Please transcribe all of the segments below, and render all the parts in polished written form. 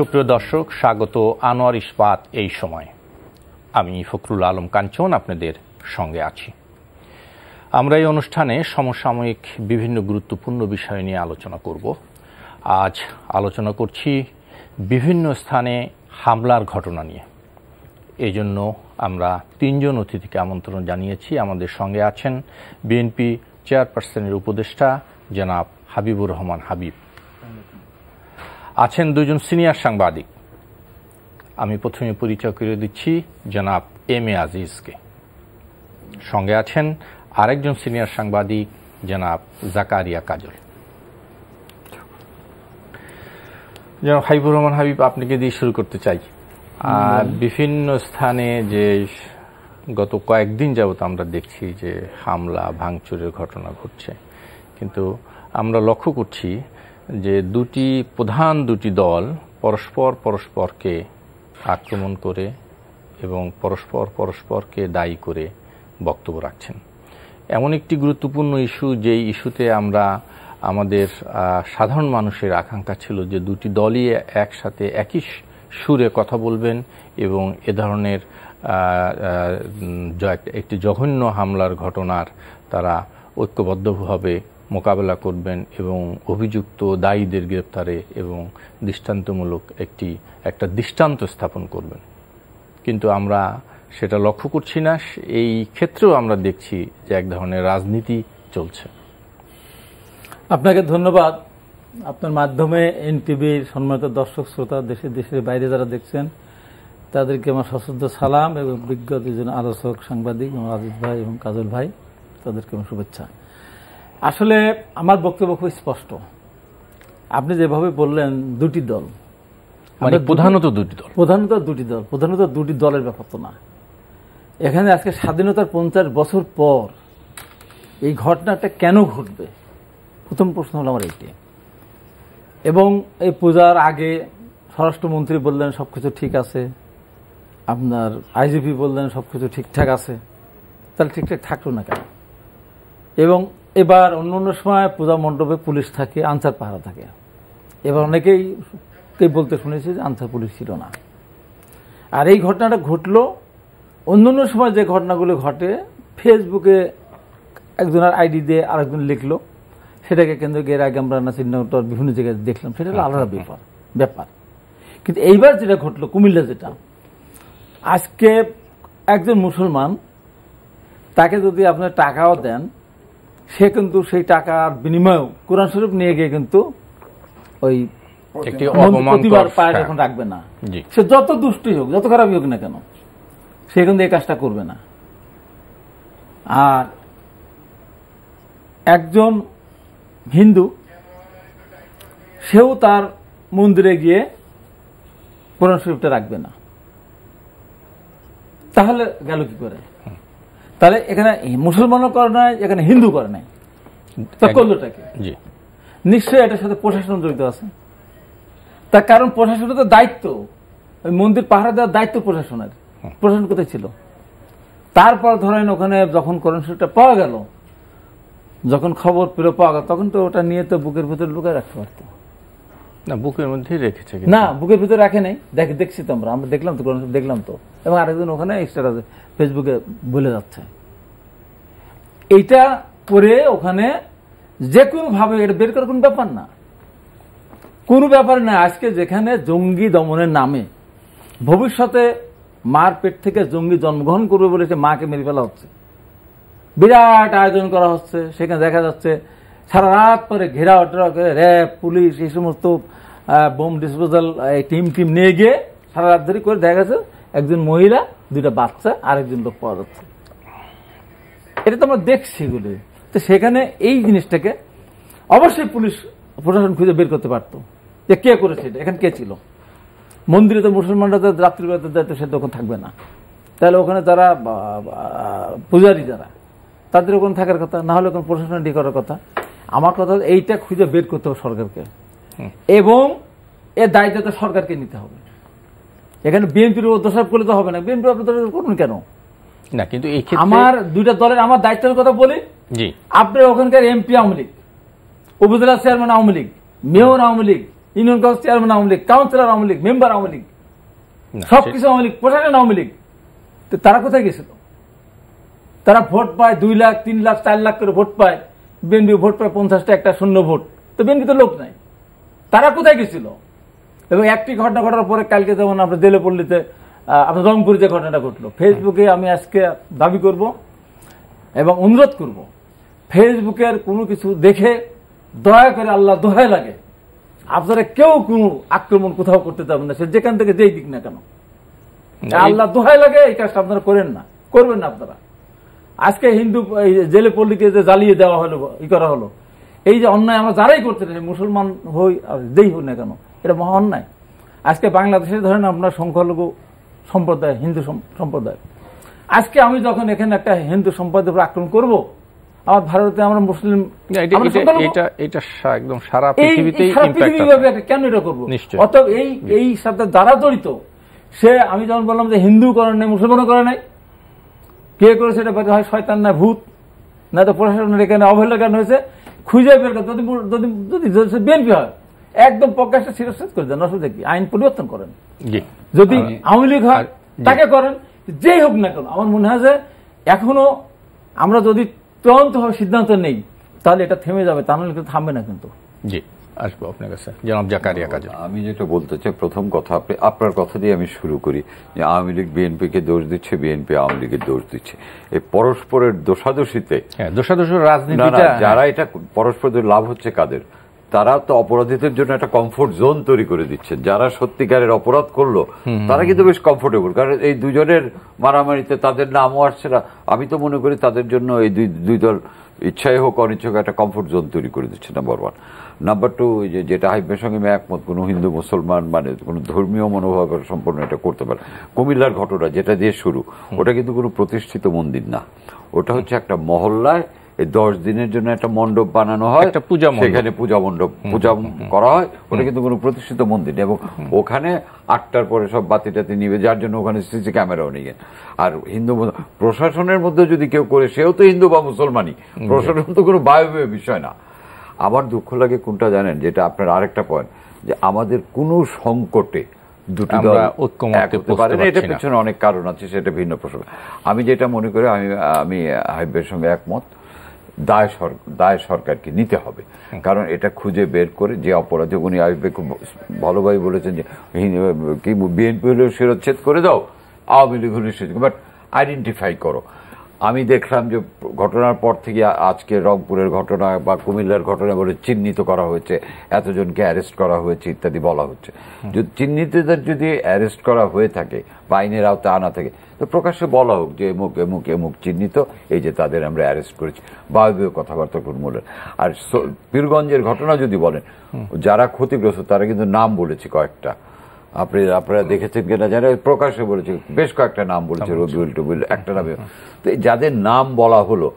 সুপ্রিয় দর্শক, স্বাগত আনোয়ার ইস্পাত এই সময়। আমি ফখরুল আলম কাঞ্চন আপনাদের সঙ্গে আছি। আমরা এই অনুষ্ঠানে সমসাময়িক বিভিন্ন গুরুত্বপূর্ণ বিষয় নিয়ে আলোচনা করব। আজ আলোচনা করছি বিভিন্ন স্থানে হামলার ঘটনা নিয়ে। এই জন্য আমরা তিনজন অতিথিকে আমন্ত্রণ জানিয়েছি। আমাদের সঙ্গে আছেন বিএনপি চেয়ারপারসনের উপদেষ্টা জনাব হাবিবুর রহমান হাবিব, আছেন দুজন সিনিয়র সাংবাদিক। আমি প্রথমে পরিচয় করে দিচ্ছি জনাব এম এ আজিজকে। সঙ্গে আছেন আরেকজন সিনিয়র সাংবাদিক জনাব জাকারিয়া কাজল। জনাব হাবিবুর রহমান হাবিব, আপনাকে দিয়ে শুরু করতে চাই। বিভিন্ন স্থানে যে গত কয়েকদিন যাবত আমরা দেখছি যে হামলা ভাঙচুরের ঘটনা ঘটছে, কিন্তু আমরা লক্ষ্য করছি যে প্রধান দুটি দল পরস্পরকে আক্রমণ করে এবং পরস্পরকে দায়ী করে বক্তব্য রাখছেন। এমন একটি গুরুত্বপূর্ণ ইস্যু, যেই ইস্যুতে আমাদের সাধারণ মানুষের আকাঙ্ক্ষা ছিল যে দুটি দলই একসাথে একই সুরে কথা বলবেন এবং এ ধরনের একটি জঘন্য হামলার ঘটনার তারা ঐক্যবদ্ধভাবে মোকাবেলা করবেন এবং অভিযুক্ত দায়ীদের গ্রেপ্তারে এবং দৃষ্টান্তমূলক একটা দৃষ্টান্ত স্থাপন করবেন। কিন্তু আমরা সেটা লক্ষ্য করছি না। এই ক্ষেত্রেও আমরা দেখছি যে এক ধরনের রাজনীতি চলছে। আপনাকে ধন্যবাদ। আপনার মাধ্যমে এনটিভির সম্মানিত দর্শক শ্রোতা, দেশের বাইরে যারা দেখছেন তাদেরকে আমার সশ্রদ্ধ সালাম এবং বিজ্ঞ দুজন আলোচক সাংবাদিক আজিজ ভাই এবং কাজল ভাই, তাদেরকে আমার শুভেচ্ছা। আসলে আমার বক্তব্য খুব স্পষ্ট। আপনি যেভাবে বললেন দুটি দল, প্রধানত দুটি দলের ব্যাপার তো না। এখানে আজকে স্বাধীনতার 50 বছর পর এই ঘটনাটা কেন ঘটবে, প্রথম প্রশ্ন হলো আমার এইটি। এবং এই পূজার আগে স্বরাষ্ট্রমন্ত্রী বললেন সবকিছু ঠিক আছে, আপনার আইজিপি বললেন সবকিছু ঠিকঠাক আছে, তাহলে ঠিকঠাক থাকলো না কেন? এবং এবার অন্য সময় পূজা মণ্ডপে পুলিশ থাকে, আনসার পাহারা থাকে। এবার অনেকেই বলতে শুনেছি যে আনসার পুলিশ ছিল না। আর এই ঘটনাটা ঘটলো অন্য সময় যে ঘটনাগুলো ঘটে, ফেসবুকে একজনের আইডি দিয়ে আরেকজন লিখলো, সেটাকে কেন্দ্র করে আগে আমরা নাসিরনগর বিভিন্ন জায়গায় দেখলাম, সেটা হলো আলাদা ব্যাপার। কিন্তু এইবার যেটা ঘটলো কুমিল্লা, যেটা আজকে একজন মুসলমান, তাকে যদি আপনার টাকাও দেন, সে কিন্তু সেই টাকার বিনিময়েও কোরআন শরীফ নিয়ে গিয়ে কিন্তু ওই প্রতিবার পায়ে এখন রাখবে না। সে যত দুষ্টই হোক, যত খারাপই হোক না কেন, সে কিন্তু এই কাজটা করবে না। আর একজন হিন্দু, সেও তার মন্দিরে গিয়ে কোরআন শরীফটা রাখবে না। তাহলে গেল কি করে? তাহলে এখানে মুসলমানও করে নাই, এখানে হিন্দু করে নাই, করলোটাকে নিশ্চয়ই এটার সাথে প্রশাসন জড়িত আছে। তার কারণ প্রশাসনের তো দায়িত্ব, ওই মন্দির পাহারা দেওয়ার দায়িত্ব প্রশাসনের। প্রশাসন কোথায় ছিল? তারপর ধরেন ওখানে যখন কোরআন শরীফটা পাওয়া গেল, যখন খবর পেলো পাওয়া গেল, তখন তো ওটা নিয়ে তো বুকের ভিতরে লুকায় রাখতে পারতো না। বুকের মধ্যেই রেখেছে না, বুকের ভিতরে রাখে নাই। দেখছি তো আমরা দেখলাম তো, কোরআন শরীফ দেখলাম তো। এবং আরেকজন ওখানে স্ট্যাটাসে ফেসবুকে বলে যাচ্ছে। এইটা করে ওখানে যে কোনো ভাবে এটা বের করার কোনো ব্যাপার না, কোনো ব্যাপার না। আজকে যেখানে জঙ্গি দমনের নামে ভবিষ্যতে মার পেট থেকে জঙ্গি জন্মগ্রহণ করবে বলে মাকে মেরে ফেলা হচ্ছে, বিরাট আয়োজন করা হচ্ছে। সেখানে দেখা যাচ্ছে সারা রাত পরে ঘেরাও করে র্যাব, পুলিশ, এই সমস্ত বোম ডিসপোজাল টিম নিয়ে গিয়ে সারা রাত ধরে করে দেখা গেছে একজন মহিলা, 2টা বাচ্চা, আরেকজন লোক পাওয়া যাচ্ছে। এটা তো আমরা দেখছি এগুলো। তো সেখানে এই জিনিসটাকে অবশ্যই পুলিশ প্রশাসন খুঁজে বের করতে পারতো যে কে করেছে এটা, এখানে কে ছিল। মন্দিরে তো মুসলমানরা তো রাত্রিবেলাতে দায়িত্ব, সে তখন থাকবে না। তাহলে ওখানে যারা পূজারী যারা, তাদের ওখানে থাকার কথা, না হলে ওখানে প্রশাসন ডি করার কথা। আমার কথা এইটা খুঁজে বের করতে হবে সরকারকে, এবং এর দায়িত্বটা সরকারকে নিতে হবে। এখানে বিএনপির দোষারোপ করলে তো হবে না। বিএনপি আপনি দোষারোপ করুন কেন না? কিন্তু এই আমার দুইটা দলের আমার দায়িত্বের কথা বলি। আপনার ওখানকার এমপি আওয়ামী লীগ, উপজেলা chairman Awami League, mayor Awami League, union council chairman Awami League, councillor Awami League, member Awami League, সবকিছু আওয়ামী লীগ, প্রশাসন আওয়ামী লীগ। তো তারা কোথায় গেছিল? তারা ভোট পায় 2 লাখ, 3 লাখ, 4 লাখ করে ভোট পায়। বিএনপি ভোট পায় 50টা, একটা শূন্য ভোট। তো বিএনপি তো লোক নাই, তারা কোথায় গেছিল? এবং একটি ঘটনা ঘটার পরে কালকে যেমন আপনার দেলেপল্লিতে, আপনার রংপুরে যে ঘটনাটা ঘটলো, ফেসবুকে আমি আজকে দাবি করব এবং অনুরোধ করব, ফেসবুকের কোনো কিছু দেখে দয়া করে, আল্লাহ দোহাই লাগে, আপনারা কেউ কোনো আক্রমণ কোথাও করতে যাবেন না, সে যেখান থেকে যেই দিক না কেন। আল্লাহ দোহাই লাগে, এই কাজটা আপনারা করেন না, করবেন না আপনারা। আজকে হিন্দু জেলে পল্লীকে যে জ্বালিয়ে দেওয়া হলো, করা হলো, এই যে অন্যায় আমরা যারাই করতে চাই, মুসলমান হই আর যেই হই না কেন, এটা মহা অন্যায়। আজকে বাংলাদেশে ধরেন আপনার সংখ্যালঘু সম্প্রদায়, হিন্দু সম্প্রদায়, আজকে আমি যখন এখানে একটা হিন্দু সম্প্রদায়ের উপর আক্রমণ করব, আমার ভারতে আমরা মুসলিম, এটা একদম সারা পৃথিবীতেই কেন এটা করবো? অতএব এই সাথে যারা জড়িত, সে আমি যখন বললাম যে হিন্দু করে নাই, মুসলমানও করে নাই, কে করেছে এটা হয় শয়তান না ভূত, না তো প্রশাসনের এখানে অবহেলা কেন হয়েছে, খুঁজে বের করে। যদি বিএনপি হয় একদম প্রকাশ্যে শিরশ্ছেদ করে দেন, অসুবিধা কি? আইন পরিবর্তন করেন। যদি আওয়ামী লীগ হয় তাকে করেন, যেই হোক না কেন। আমার মনে হয় যে এখনো আমরা যদি চূড়ান্তভাবে সিদ্ধান্ত নেই, তাহলে এটা থেমে যাবে, তা নাহলে কিন্তু থামবে না। কিন্তু জি, আসবো আপনার কাছে জনাব জাকারিয়া কাজী। আমি যেটা বলতে চাই, প্রথম কথা আপনার কথা দিয়ে আমি শুরু করি যে আওয়ামী লীগ বিএনপিকে দোষ দিচ্ছে, বিএনপি আওয়ামী লীগের দোষ দিচ্ছে। এই পরস্পরের দোষাদোষিতে রাজনীতিটা, যারা এটা পরস্পরের লাভ হচ্ছে কাদের? তারা তো অপরাধীদের জন্য একটা কমফোর্ট জোন তৈরি করে দিচ্ছেন। যারা সত্যিকারের অপরাধ করলো তারা কিন্তু বেশ কমফোর্টেবল, কারণ এই দুজনের মারামারিতে তাদের নামও আসছে না। আমি তো মনে করি তাদের জন্য এই দুই দল ইচ্ছাই হোক অনিচ্ছাই হোক একটা কমফোর্ট জোন তৈরি করে দিচ্ছে, নাম্বার 1। নাম্বার 2, যেটা হাইবের সঙ্গে আমি একমত, কোনো হিন্দু মুসলমান মানে কোনো ধর্মীয় মনোভাবের সম্পন্ন এটা করতে পারে। কুমিল্লার ঘটনা যেটা দিয়ে শুরু, ওটা কিন্তু কোনো প্রতিষ্ঠিত মন্দির না, ওটা হচ্ছে একটা মহল্লায় এই 10 দিনের জন্য একটা মণ্ডপ বানানো হয়, সেখানে পূজা মণ্ডপ পূজা করা হয়। ওটা কিন্তু কোনো প্রতিষ্ঠিত মন্দির নেই, এবং ওখানে 8টার পরে সব বাতি টাতি নিবে, যার জন্য ওখানে সিসি ক্যামেরাও নেই। আর হিন্দু প্রশাসনের মধ্যে যদি কেউ করে, সেও তো হিন্দু বা মুসলমানই, প্রশাসন তো কোনো বায়বীয় বিষয় না। আমার দুঃখ লাগে কোনটা জানেন, যেটা আপনার আরেকটা পয়েন্ট, যে আমাদের কোনো সংকটে দুটি দল এক হতে পারে না। এটা পিছনে অনেক কারণ আছে, সেটা ভিন্ন প্রসঙ্গ। আমি যেটা মনে করি, আমি হাইবের সঙ্গে একমত, দায় সরকারকে নিতে হবে। কারণ এটা খুঁজে বের করে যে অপরাধী, উনি আইবে খুব ভালোভাবে বলেছেন যে কি বিএনপি হলেও শিরোচ্ছেদ করে দাও, আওয়ামী লীগ হলেও শিরোচ্ছেদ, বাট আইডেন্টিফাই করো। আমি দেখলাম যে ঘটনার পর থেকে আজকে রংপুরের ঘটনা বা কুমিল্লার ঘটনা বলে চিহ্নিত করা হয়েছে, এতজনকে অ্যারেস্ট করা হয়েছে ইত্যাদি বলা হচ্ছে। যদি চিহ্নিতদের যদি অ্যারেস্ট করা হয়ে থাকে বা আইনের আওতায় আনা থাকে, তো প্রকাশ্যে বলা হোক যে এমুক এমুক এমুক চিহ্নিত, এই যে তাদের আমরা অ্যারেস্ট করেছি, বায়বীয় কথাবার্তা বলেন। আর পীরগঞ্জের ঘটনা যদি বলেন, যারা ক্ষতিগ্রস্ত তারা কিন্তু নাম বলেছে কয়েকটা, আপনারা দেখেছেন কিনা জানেন, প্রকাশ্যে বলেছে, বেশ কয়েকটা নাম বলেছে, রবিউল টবিউল একটা নামে। তো যাদের নাম বলা হলো,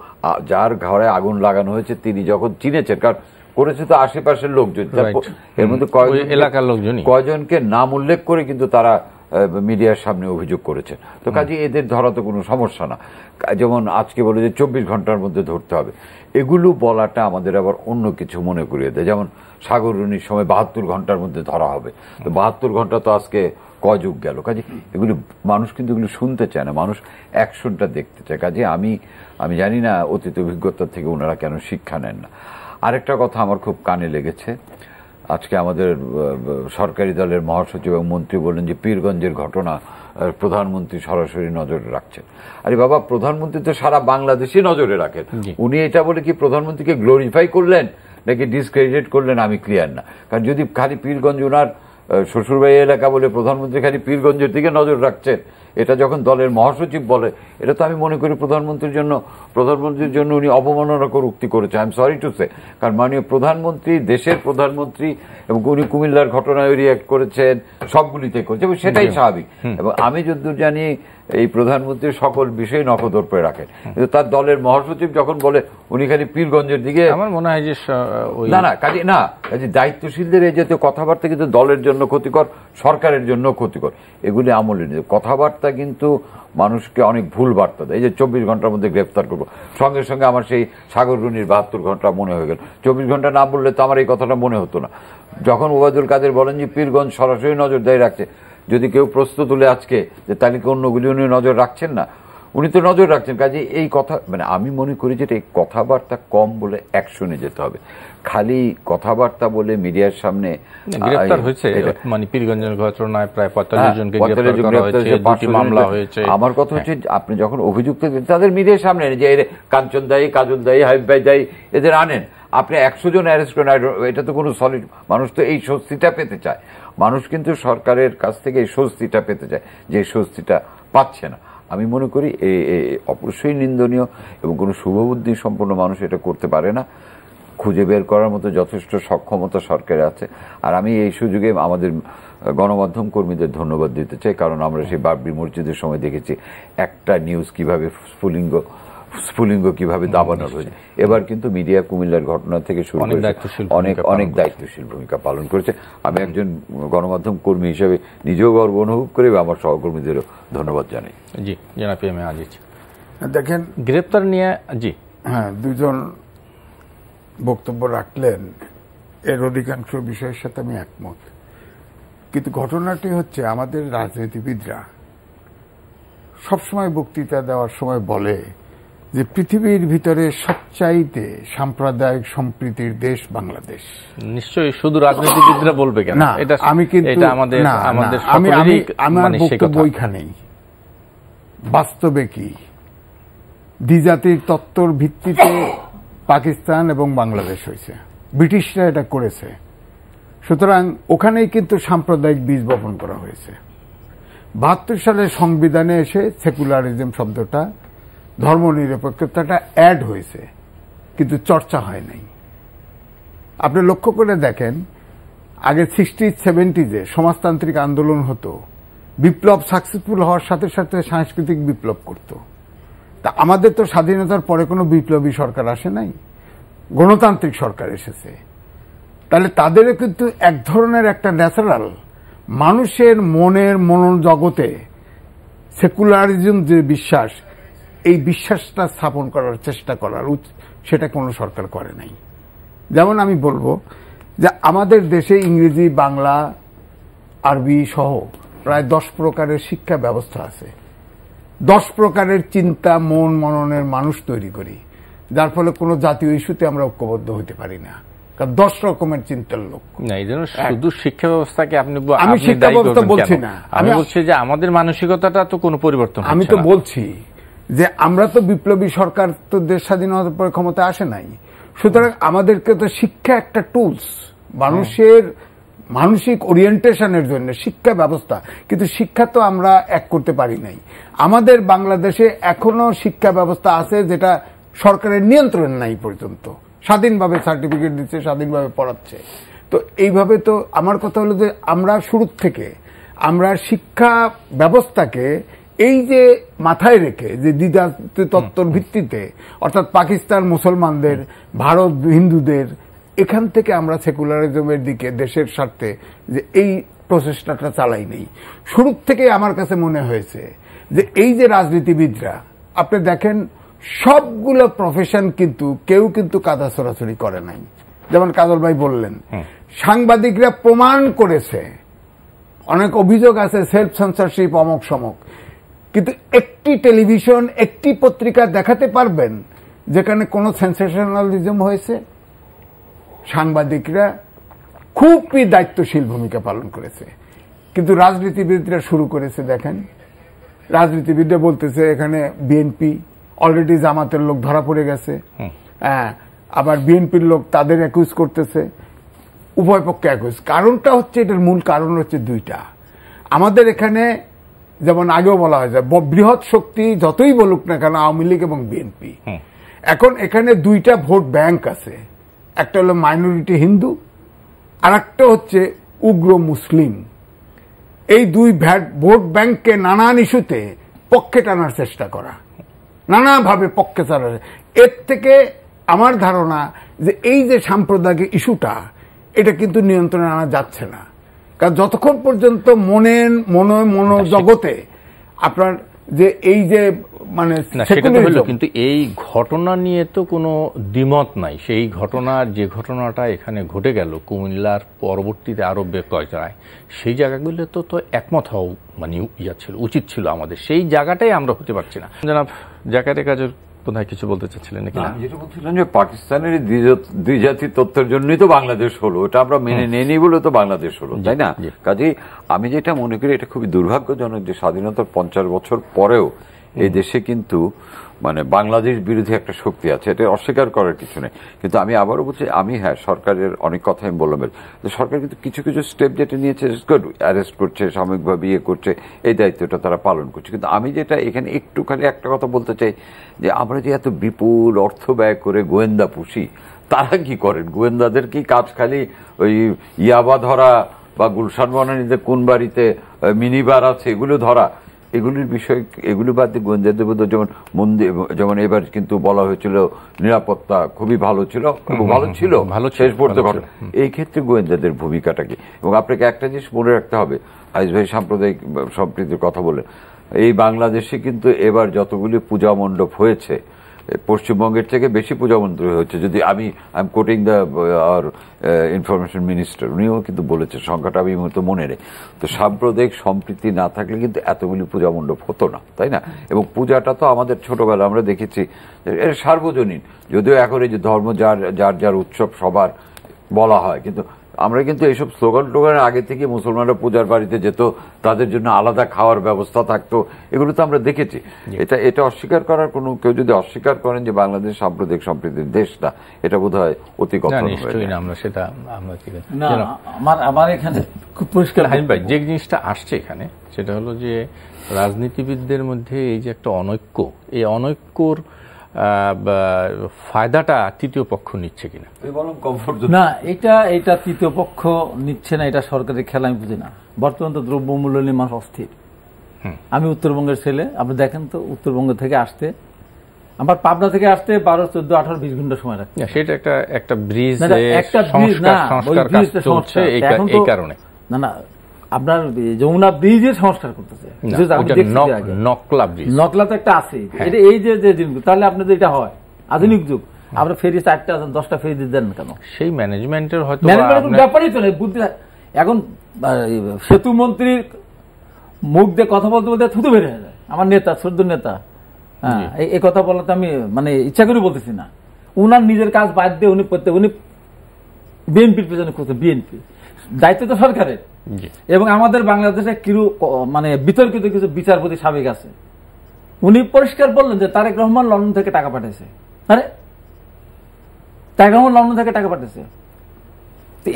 যার ঘরে আগুন লাগানো হয়েছে তিনি যখন চিনেছেন, কারণ করেছে তো আশেপাশের লোকজন, এর মধ্যে এলাকার লোকজন, কয়জনকে নাম উল্লেখ করে কিন্তু তারা মিডিয়ার সামনে অভিযোগ করেছে। তো কাজে এদের ধরা তো কোনো সমস্যা না। যেমন আজকে বলে যে 24 ঘন্টার মধ্যে ধরতে হবে, এগুলো বলাটা আমাদের আবার অন্য কিছু মনে করিয়ে দেয়। যেমন সাগররুনির সময় 72 ঘন্টার মধ্যে ধরা হবে, তো 72 ঘন্টা তো আজকে কযুগ গেল। কাজে এগুলো মানুষ কিন্তু এগুলো শুনতে চায় না, মানুষ অ্যাকশনটা দেখতে চায়। কাজে আমি জানি না অতীত অভিজ্ঞতা থেকে ওনারা কেন শিক্ষা নেন না। আরেকটা কথা আমার খুব কানে লেগেছে, আজকে আমাদের সরকারি দলের মহাসচিব এবং মন্ত্রী বললেন যে পীরগঞ্জের ঘটনা প্রধানমন্ত্রী সরাসরি নজরে রাখছেন। আরে বাবা, প্রধানমন্ত্রী তো সারা বাংলাদেশে নজরে রাখেন। উনি এটা বলে কি প্রধানমন্ত্রীকে গ্লোরিফাই করলেন নাকি ডিসক্রেডিট করলেন আমি ক্লিয়ার না। কারণ যদি খালি পীরগঞ্জ ওনার শ্বশুরবাড়ি এলাকা বলে প্রধানমন্ত্রী খালি পীরগঞ্জের দিকে নজর রাখছেন, এটা যখন দলের মহাসচিব বলে, এটা তো আমি মনে করি প্রধানমন্ত্রীর জন্য উনি অবমাননাকর উক্তি করেছে। I am sorry to say, কারণ মাননীয় প্রধানমন্ত্রী দেশের প্রধানমন্ত্রী, এবং উনি কুমিল্লার ঘটনায় রিঅ্যাক্ট করেছেন, সবগুলিতে করেছেন, এবং সেটাই স্বাভাবিক। এবং আমি যতদূর জানি এই প্রধানমন্ত্রী সকল বিষয় নখদর্পে রাখেন, কিন্তু তার দলের মহাসচিব যখন বলে উনি খালি পীরগঞ্জের দিকে, আমার মনে হয় যে কাজে দায়িত্বশীলদের এই জাতীয় কথাবার্তা কিন্তু দলের জন্য ক্ষতিকর, সরকারের জন্য ক্ষতিকর। এগুলি আমলের কথাবার্তা কথাবার্তা কিন্তু মানুষকে অনেক ভুল বার্তা দেয়। এই যে 24 ঘন্টার মধ্যে গ্রেফতার করবো, সঙ্গে সঙ্গে আমার সেই সাগররুনির 72 ঘন্টা মনে হয়ে গেল। 24 ঘন্টা না বললে তো আমার এই কথাটা মনে হতো না। যখন ওবায়দুল কাদের বলেন যে পীরগঞ্জ সরাসরি নজরদারি রাখছে, যদি কেউ প্রশ্ন তুলে আজকে যে তাহলে কি অন্যগুলি উনি নজর রাখছেন না, উনি তো নজর রাখছেন। কাজে এই কথা মানে আমি মনে করি যে এই কথাবার্তা কম বলে অ্যাকশনে যেতে হবে। খালি কথাবার্তা বলে মিডিয়ার সামনে গ্রেফতার হয়েছে, মানে পীরগঞ্জের ঘটনায় প্রায় 45 জনকে গ্রেফতার করা হয়েছে, 2টি মামলা হয়েছে। আমার কথা হচ্ছে আপনি যখন অভিযুক্ত তাদের মিডিয়ার সামনে যে কাঞ্চন দায়ী, কাজল দায়ী, হাবিব ভাই দায়ী, এদের আনেন, আপনি 100 জন অ্যারেস্ট করেন, এটা তো কোনো সলিড। মানুষ তো এই স্বস্তিটা পেতে চায়, মানুষ কিন্তু সরকারের কাছ থেকে এই স্বস্তিটা পেতে চায়, যে স্বস্তিটা পাচ্ছে না। আমি মনে করি অবশ্যই নিন্দনীয় এবং কোনো শুভবুদ্ধি সম্পন্ন মানুষ এটা করতে পারে না। খুঁজে বের করার মতো যথেষ্ট সক্ষমতা সরকারে আছে। আর আমি এই সুযোগে আমাদের গণমাধ্যম কর্মীদের ধন্যবাদ দিতে চাই, কারণ আমরা সেই বাবরি মসজিদের সময় দেখেছি একটা নিউজ কিভাবে স্ফুলিঙ্গ কিভাবে দাবানোর হয়েছে। এবার কিন্তু মিডিয়া কুমিল্লার ঘটনা থেকে শুরু করে অনেক দায়িত্বশীল ভূমিকা পালন করেছে। আমি একজন গণমাধ্যম কর্মী হিসেবে নিজেও গর্ব অনুভব করি, আমার সহকর্মীদেরও ধন্যবাদ জানাই। জি, জনাব এম এ আজিজ। দেখেন, গ্রেপ্তার নিয়ে জি হ্যাঁ, দুজন বক্তব্য রাখলেন, এর অধিকাংশ বিষয়ের সাথে আমি একমত। কিন্তু ঘটনাটি হচ্ছে আমাদের রাজনীতিবিদরা সবসময় বক্তৃতা দেওয়ার সময় বলে যে পৃথিবীর ভিতরে সবচাইতে সাম্প্রদায়িক সম্প্রীতির দেশ বাংলাদেশ। নিশ্চয়ই শুধু রাজনীতিবিদরা বলবে কেন? এটা আমি কিন্তু আমার বক্তব্য ওইখানেই। বাস্তবে কি দ্বিজাতির তত্ত্বর ভিত্তিতে পাকিস্তান এবং বাংলাদেশ হয়েছে, ব্রিটিশরা এটা করেছে। সুতরাং ওখানেই কিন্তু সাম্প্রদায়িক বীজ বপন করা হয়েছে। 72 সালে সংবিধানে এসে সেকুলারিজম শব্দটা, ধর্মনিরপেক্ষতাটা অ্যাড হয়েছে, কিন্তু চর্চা হয় নাই। আপনি লক্ষ্য করে দেখেন, আগে 60s 70s সমাজতান্ত্রিক আন্দোলন হতো, বিপ্লব সাকসেসফুল হওয়ার সাথে সাথে সাংস্কৃতিক বিপ্লব করত। তা আমাদের তো স্বাধীনতার পরে কোনো বিপ্লবী সরকার আসে নাই, গণতান্ত্রিক সরকার এসেছে। তাহলে তাদেরও কিন্তু এক ধরনের একটা ন্যাচারাল মানুষের মনের মনোজগতে সেকুলারিজম যে বিশ্বাস, এই বিশ্বাসটা স্থাপন করার চেষ্টা করার সেটা কোনো সরকার করে নাই। যেমন আমি বলবো যে আমাদের দেশে ইংরেজি, বাংলা, আরবি সহ প্রায় 10 প্রকারের শিক্ষা ব্যবস্থা আছে। 10 প্রকারের চিন্তা, মন মননের মানুষ তৈরি করি, যার ফলে কোনো জাতীয় ইস্যুতে আমরা ঐক্যবদ্ধ হতে পারি না, কারণ 10 রকমের চিন্তার লোক। শুধু শিক্ষা ব্যবস্থাকে আমি শিক্ষা ব্যবস্থা বলছি না, আমি বলছি যে আমাদের মানসিকতাটা তো কোনো পরিবর্তন। আমি তো বলছি যে আমরা তো বিপ্লবী সরকার, তো দেশ স্বাধীনতার পরে ক্ষমতা আসে নাই। সুতরাং আমাদেরকে তো শিক্ষা একটা টুলস, মানুষের মানসিক ওরিয়েন্টেশনের জন্য শিক্ষা ব্যবস্থা, কিন্তু শিক্ষা তো আমরা এক করতে পারি নাই। আমাদের বাংলাদেশে এখনো শিক্ষা ব্যবস্থা আছে যেটা সরকারের নিয়ন্ত্রণ নাই পর্যন্ত, স্বাধীনভাবে সার্টিফিকেট দিচ্ছে, স্বাধীনভাবে পড়াচ্ছে। তো এইভাবে তো আমার কথা হলো যে আমরা শুরুর থেকে আমরা শিক্ষা ব্যবস্থাকে এই যে মাথায় রেখে যে দ্বিজাতি তত্ত্বর ভিত্তিতে, অর্থাৎ পাকিস্তান মুসলমানদের, ভারত হিন্দুদের, এখান থেকে আমরা সেকুলারিজমের দিকে দেশের স্বার্থে যে এই প্রচেষ্টাটা চালাই নেই। শুরুর থেকে আমার কাছে মনে হয়েছে যে এই যে রাজনীতিবিদরা, আপনি দেখেন সবগুলো প্রফেশন কিন্তু কেউ কিন্তু কাদা ছড়াছড়ি করে নাই। যেমন কাজল ভাই বললেন, সাংবাদিকরা প্রমাণ করেছে, অনেক অভিযোগ আছে সেলফ সেন্সরশিপ অমক সমক, কিন্তু একটি টেলিভিশন, একটি পত্রিকা দেখাতে পারবেন যেখানে কোনো সেন্সেশনালিজম হয়েছে? সাংবাদিকরা খুবই দায়িত্বশীল ভূমিকা পালন করেছে। কিন্তু রাজনীতিবিদরা শুরু করেছে, দেখেন রাজনীতিবিদরা বলতেছে এখানে বিএনপি, অলরেডি জামাতের লোক ধরা পড়ে গেছে, আবার বিএনপির লোক তাদের অ্যাকুজ করতেছে, উভয় পক্ষে অ্যাকুজ। কারণটা হচ্ছে, এটার মূল কারণ হচ্ছে দুইটা। আমাদের এখানে যেমন আগেও বলা হয় যে বৃহৎ শক্তি যতই বলুক না কেন আওয়ামী লীগ এবং বিএনপি, এখন এখানে দুইটা ভোট ব্যাংক আছে, একটা হলো মাইনরিটি হিন্দু, আর একটা হচ্ছে উগ্র মুসলিম। এই দুই ভোট ব্যাংককে নানান ইস্যুতে পক্ষে টানার চেষ্টা করা, নানাভাবে পক্ষে চালানো। এর থেকে আমার ধারণা যে এই যে সাম্প্রদায়িক ইস্যুটা, এটা কিন্তু নিয়ন্ত্রণে আনা যাচ্ছে না। কারণ যতক্ষণ পর্যন্ত মনোজগতে আপনার যে এই যে মানে না সেটা তো হলো, কিন্তু এই ঘটনা নিয়ে তো কোনো দ্বিমত নাই। সেই ঘটনার যে ঘটনাটা এখানে ঘটে গেল কুমিল্লার পরবর্তীতে আরো কয়েকটায়, সেই জায়গাগুলো তো একমত হওয়া মানে ছিল, উচিত ছিল আমাদের। সেই জায়গাটাই আমরা হতে পারছি না। জনাব জাকারিয়া কাজের কোথায় কিছু বলতে চাচ্ছিলেন নাকি? আমি যেটা বলছিলাম যে পাকিস্তানের দ্বি জাতি তত্ত্বের জন্যই তো বাংলাদেশ হলো, এটা আমরা মেনে নেইনি বলে তো বাংলাদেশ হলো, তাই না? কাজেই আমি যেটা মনে করি এটা খুবই দুর্ভাগ্যজনক যে স্বাধীনতার 50 বছর পরেও এই দেশে কিন্তু মানে বাংলাদেশ বিরোধী একটা শক্তি আছে, এটা অস্বীকার করার কিছু নেই। কিন্তু আমি আবারও বলছি, আমি হ্যাঁ সরকারের অনেক কথা আমি বললাম, সরকার কিন্তু কিছু কিছু স্টেপ যেটা নিয়েছে, অ্যারেস্ট করছে, সাময়িকভাবে ইয়ে করছে, এই দায়িত্বটা তারা পালন করছে। কিন্তু আমি যেটা এখানে একটুখানি একটা কথা বলতে চাই যে আমরা যে এত বিপুল অর্থ ব্যয় করে গোয়েন্দা পুষি, তারা কি করেন? গোয়েন্দাদের কি কাজ খালি ওই ইয়াবা ধরা বা গুলশান বনানীতে কোন বাড়িতে মিনিবার আছে এগুলো ধরা? এগুলির বিষয়, এগুলি বাদ দিয়ে গোয়েন্দাদের মধ্যে যেমন এবার কিন্তু বলা হয়েছিল নিরাপত্তা খুবই ভালো ছিল, ভালো শেষ পর্যন্ত ঘটনা। এই ক্ষেত্রে গোয়েন্দাদের ভূমিকাটা কি? এবং আপনাকে একটা জিনিস মনে রাখতে হবে, আইজ ভাই সাম্প্রদায়িক সম্প্রীতির কথা বলেন, এই বাংলাদেশে কিন্তু এবার যতগুলি পূজা মণ্ডপ হয়েছে পশ্চিমবঙ্গের থেকে বেশি পূজা মন্দির হচ্ছে। যদি আমি আই এম কোটিং দ্য আর ইনফরমেশন মিনিস্টার, উনিও কিন্তু বলেছে, সংখ্যাটা আমি তো মনে নেই। তো সাম্প্রদায়িক সম্প্রীতি না থাকলে কিন্তু এতগুলি পূজা মণ্ডপ হতো না, তাই না? এবং পূজাটা তো আমাদের ছোটবেলা আমরা দেখেছি এর সার্বজনীন, যদিও এখন এই যে ধর্ম যার যার উৎসব সবার বলা হয়, কিন্তু আমরা কিন্তু এইসব স্লোগান টোগানের আগে থেকে মুসলমানরা পূজার বাড়িতে যেত, তাদের জন্য আলাদা খাওয়ার ব্যবস্থা থাকতো, এগুলো তো আমরা দেখেছি। এটা অস্বীকার করার কোনো, কেউ যদি অস্বীকার করেন যে বাংলাদেশ সাম্প্রদায়িক সম্প্রীতির দেশ না, এটা বোধ হয় অতি কথা। আমার এখানে খুব পরিষ্কার ভাই যে জিনিসটা আসছে এখানে সেটা হলো যে রাজনীতিবিদদের মধ্যে এই যে একটা অনৈক্য, এই অনৈক্যর ফায়দাটা তৃতীয় পক্ষ নিচ্ছে কিনা? না, এটা তৃতীয় পক্ষ নিচ্ছে না, এটা সরকারের খেলা। আমি বুঝি না। বর্তমান তো দ্রব্যমূল্য নিয়ে মানুষ অস্থির। আমি উত্তরবঙ্গের ছেলে, আপনি দেখেন তো উত্তরবঙ্গ থেকে আসতে, আমার পাবনা থেকে আসতে 12, 14, 18, 20 ঘন্টা সময় লাগছে। সেটা একটা ব্রিজ, একটা ব্রিজ না, এই কারণে না না, আপনার যমুনা ব্রিজের সংস্কার করতেছে, নকলা তো একটা আছে। এটা এই যে জিনিসগুলো, তাহলে আপনাদের এটা হয় আধুনিক যুগ, আমরা ফেরি 4টা 10টা ফেরি দেন কেন? সেই ম্যানেজমেন্টের হয়তো ব্যাপারই তো নেই, বুদ্ধি। এখন সেতু মন্ত্রীর মুখ দিয়ে কথা বলতে বলতে থুতু বের হয়ে যায়। আমার নেতা, শ্রদ্ধ নেতা, হ্যাঁ, এই কথা বলাতে আমি মানে ইচ্ছা করে বলতেছি না। উনার নিজের কাজ বাদ দিয়ে উনি বিএনপির পেছনে করতে, বিএনপি দায়িত্ব তো সরকারের। এবং আমাদের বাংলাদেশে মানে বিতর্কিত কিছু বিচারপতি সাবেক আছে, উনি পরিষ্কার বললেন যে তারেক রহমান লন্ডন থেকে টাকা পাঠিয়েছে। আরে তারেক রহমান লন্ডন থেকে টাকা পাঠিয়েছে,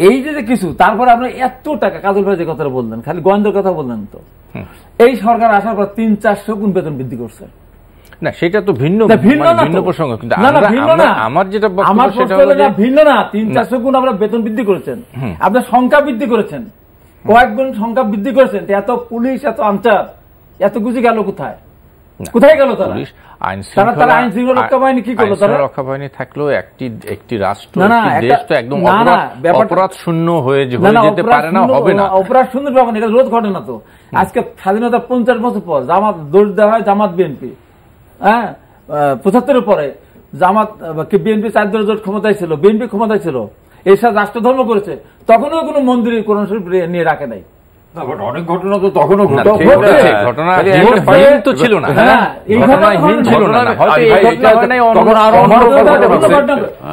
এই যে কিছু, তারপরে আপনার এত টাকা, কাজল ভাই যে কথাটা বললেন, খালি গোয়েন্দার কথা বললেন, তো এই সরকার আসার পর 300-400 গুণ বেতন বৃদ্ধি করছে। না সেটা তো ভিন্ন প্রসঙ্গ, কিন্তু আমার যেটা ভিন্ন না, 300-400 গুণ আমরা বেতন বৃদ্ধি করেছেন, আপনার সংখ্যা বৃদ্ধি করেছেন, কয়েক গুণ সংখ্যা বৃদ্ধি করেছেন। এত পুলিশ, এত আনসার, এত কিছু গেল কোথায়? কোথায় গেল তারা? আইন শৃঙ্খলা রক্ষা বাহিনী কি করলো? তারা রক্ষা বাহিনী থাকলেও একটি রাষ্ট্র, দেশ তো একদম অপরাধ শূন্য হয়ে যেতে পারে না, হবে না। অপরাধ শূন্য পাবে না, এটা রোধ ঘটে না তো। আজকে স্বাধীনতা 50 বছর পর জামাত দোষ দেওয়া হয়, জামাত বিএনপি, হ্যাঁ, 75-এর পরে জামাত বিএনপি 4 দলের জোট ক্ষমতায় ছিল, বিএনপি ক্ষমতায় ছিল, এরশাদ রাষ্ট্রধর্ম করেছে, তখনও কোনো মন্দিরে কোরআন শরীফ নিয়ে রাখে নাই। অনেক ঘটনা তো তখনও ঘটনা ছিল না,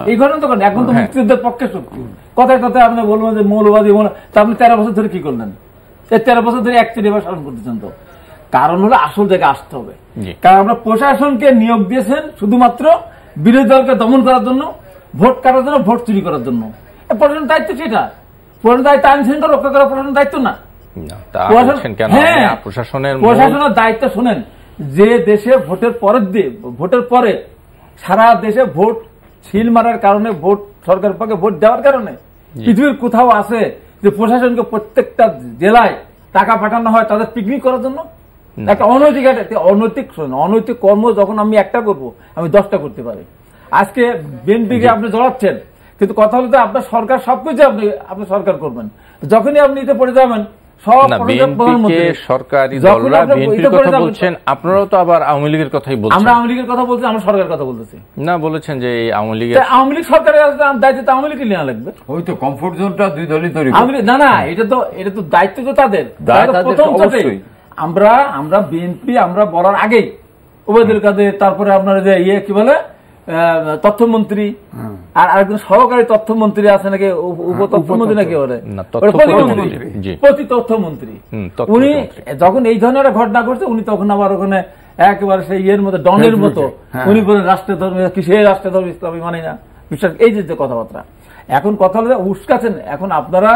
এই ঘটনা তো এখন তো মুক্তিযুদ্ধের পক্ষে শক্তি। কথায় কথায় আপনি বলবেন যে মৌলবাদী, আপনি 13 বছর ধরে কি করলেন? 13 বছর ধরে একচেটিয়া এবার স্মরণ করতেছেন। তো কারণ হলো আসল জায়গায় আসতে হবে, কারণ আমরা প্রশাসনকে নিয়োগ দিয়েছেন শুধুমাত্র বিরোধী দলকে দমন করার জন্য, ভোট কাটার জন্য, ভোট চুরি করার জন্য। প্রশাসনের দায়িত্ব সেটা, প্রশাসনের দায়িত্ব আইন শৃঙ্খলা রক্ষা করা প্রশাসনের দায়িত্ব না। প্রশাসনের দায়িত্ব শোনেন, যে দেশে ভোটের পরে সারা দেশে ভোট সিল মারার কারণে, ভোট সরকার পক্ষে ভোট দেওয়ার কারণে পৃথিবীর কোথাও আছে যে প্রশাসনকে প্রত্যেকটা জেলায় টাকা পাঠানো হয় তাদের পিকনিক করার জন্য? একটা অনৈতিক কর্ম যখন আমি একটা করব, আমি 10টা করতে পারি। আজকে বিএনপিকে আপনি জড়াচ্ছেন, কিন্তু কথা হলো আপনার সরকার সবকিছু আপনি সরকার করবেন, যখনই আপনি এতে পড়ে যাবেন সব না, প্রধানমন্ত্রী বিএনপিকে সরকারি যখন দলরা আপনারা বিএনপির এটা করে কথা যাবেন- বলছেন, আপনারাও তো আবার আওয়ামী লীগের কথাই আমরা বলছেন। আওয়ামী লীগের কথা বলছি, আমরা সরকারের কথা বলতেছি। না, বলেছেন যে এই আওয়ামী লীগের তা আওয়ামী লীগ সরকারের দায়িত্ব তো আওয়ামী লীগকে নেওয়া লাগবে। ওই তো কমফোর্ট জোনটা দুই দলই তৈরি করে। আওয়ামী লীগ না, না, এটা তো দায়িত্ব তো তাদের। দায় তারা তো তাদের, প্রথম থেকেই। অবশ্যই। আমরা বিএনপি আমরা বলার আগেই ওবায়দুল কাদের, তারপরে আপনার যে কি বলে তথ্যমন্ত্রী, আর আরেকজন সহকারী তথ্যমন্ত্রী আছে নাকি, উপতথ্যমন্ত্রী নাকি বলে, না, প্রতিমন্ত্রী, জি। তথ্যমন্ত্রী। তথ্যমন্ত্রী। উনি যখন এই ধরনের একটা ঘটনা ঘটছে, উনি তখন আবার ওখানে একেবারে সেই ইয়ের মতো, ডনের মতো উনি বলেন রাষ্ট্রের ধর্ম কিসের রাষ্ট্রের ধর্ম ইসলামী মানে না, বিশ্বাস, এই যে কথাবার্তা। এখন কথা হলো উস্কাচ্ছেন, এখন আপনারা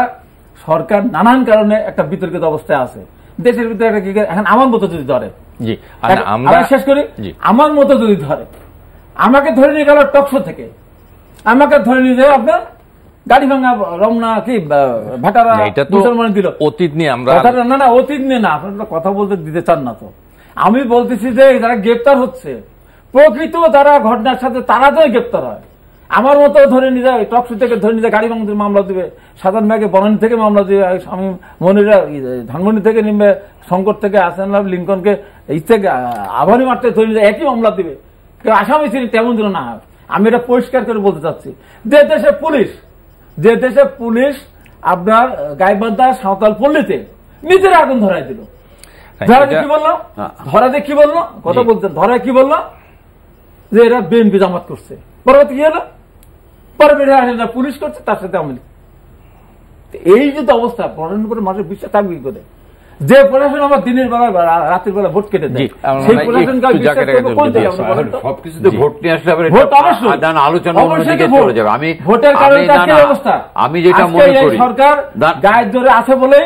সরকার নানান কারণে একটা বিতর্কিত অবস্থায় আছে দেশের ভিতরে একটা কি, এখন আমার মতো যদি ধরে, জি, আর আমরা আমরা শেষ করি, জি। আমার মতো যদি ধরে, আমাকে ধরে নিয়ে গেল টকশো থেকে, আমাকে ধরে নিয়ে যাবে আপনার গাড়ি ভাঙা রমনা কি ভাটারা না, এটা তো মুসলমান দিল অতীত নিয়ে আমরা কথাটা, না অতীত নিয়ে না, আপনারা কথা বলতে দিতে চান না তো। আমি বলতেছি যে যারা গ্রেপ্তার হচ্ছে প্রকৃত যারা ঘটনার সাথে, তারা তো গ্রেপ্তার হয়। আমার মতো ধরে নিয়ে যায় টকশো থেকে ধরে নিয়ে যায় গাড়ি ভাঙার মামলা দিবে, সাধারণ ব্যাগে বনানী থেকে মামলা দিবে, আমি মনিরা ধানমন্ডি থেকে নিবে, শঙ্কর থেকে আসেন লিঙ্কনকে থেকে আভারি মারতে ধরে নিয়ে যায়, একই মামলা দিবে, কেউ আসামি ছিল তেমন দিল না। আমি এটা পরিষ্কার করে বলতে চাচ্ছি, যে দেশে পুলিশ আপনার গাইবান্ধা সাঁওতাল পল্লীতে নিজের আগুন ধরাই দিল। ধরা কি বললো, ধরাতে কি বললো, কথা বলতেন, ধরায় কি বললো যে এরা বিএনপি জামাত করছে। পরবর্তী কি হলো, পরবর্তী পুলিশ করছে, তার সাথে আওয়ামী লীগ। এই যে অবস্থা, প্রশাসনের উপরে মানুষের বিশ্বাস থাকবে কি করে? যে প্রশাসন আমার দিনের বেলা রাতের বেলা ভোট কেটে দেয়, সেই প্রশাসনকে সবকিছুতে ভোট নিয়ে আসলে আবার ভোট অবশ্যই আলোচনা অন্যদিকে চলে যাবে। ভোটের কারণে অবস্থা। আমি যেটা মনে করি, সরকার গায়ের জোরে আছে বলে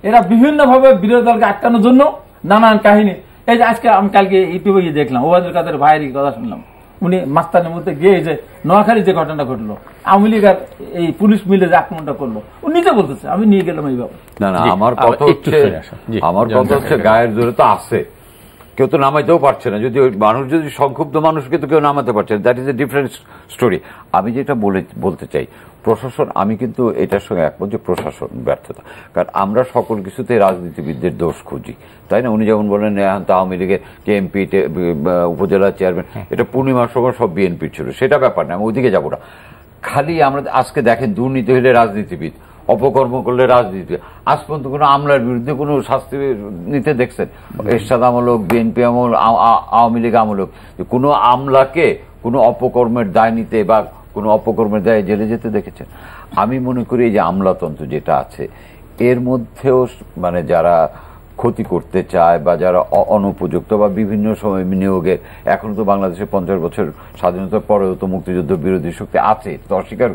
এরা বিভিন্ন ভাবে বিরোধী দলকে আটকানোর জন্য নানান কাহিনী। এই যে আজকে আমি কালকে ইউটিউবে গিয়ে দেখলাম, ওবায়দুল কাদের ভাইয়ের কথা শুনলাম, উনি মাস্তানের মধ্যে গিয়ে যে নোয়াখালী যে ঘটনাটা ঘটলো, আওয়ামী লীগ আর এই পুলিশ মিলে যে আক্রমণটা করলো, উনি নিজে বলতেছে আমি নিয়ে গেলাম এইভাবে। না, আমার কথা হচ্ছে গায়ের জোরে তো আছে, কেউ তো নামাইতেও পারছে না। যদি মানুষ যদি সংক্ষুব্ধ মানুষকে তো কেউ নামাতে পারছে না, that is a different story. আমি যেটা বলতে চাই, প্রশাসন, আমি কিন্তু এটার সঙ্গে একমত যে প্রশাসন ব্যর্থতা, কারণ আমরা সকল কিছুতে রাজনীতিবিদদের দোষ খুঁজি, তাই না? উনি যেমন বলেন এখন তো আওয়ামী লীগের কে এমপি, উপজেলা চেয়ারম্যান, এটা পূর্ণিমার সময় সব বিএনপির ছিল, সেটা ব্যাপার না, আমি ওইদিকে যাবো না। খালি আমরা আজকে দেখেন, দুর্নীতি হলে রাজনীতিবিদ, অপকর্ম করলে রাজনীতি। আজ পর্যন্ত কোনো আমলার বিরুদ্ধে কোনো শাস্তি নিতে দেখছেন? এরশাদ আমলক, বিএনপি আমল, আওয়ামী লীগ আমলক, কোনো আমলাকে কোনো অপকর্মের দায় নিতে বা কোনো অপকর্মের দায়ে জেলে যেতে দেখেছেন? আমি মনে করি এই যে আমলাতন্ত্র যেটা আছে, এর মধ্যেও মানে যারা ক্ষতি করতে চায় বা যারা অনুপযুক্ত বা বিভিন্ন সময় বিনিয়োগের, এখন তো বাংলাদেশে 50 বছর স্বাধীনতার পরেও তো মুক্তিযুদ্ধ বিরোধী শক্তি আছে, তো অস্বীকার,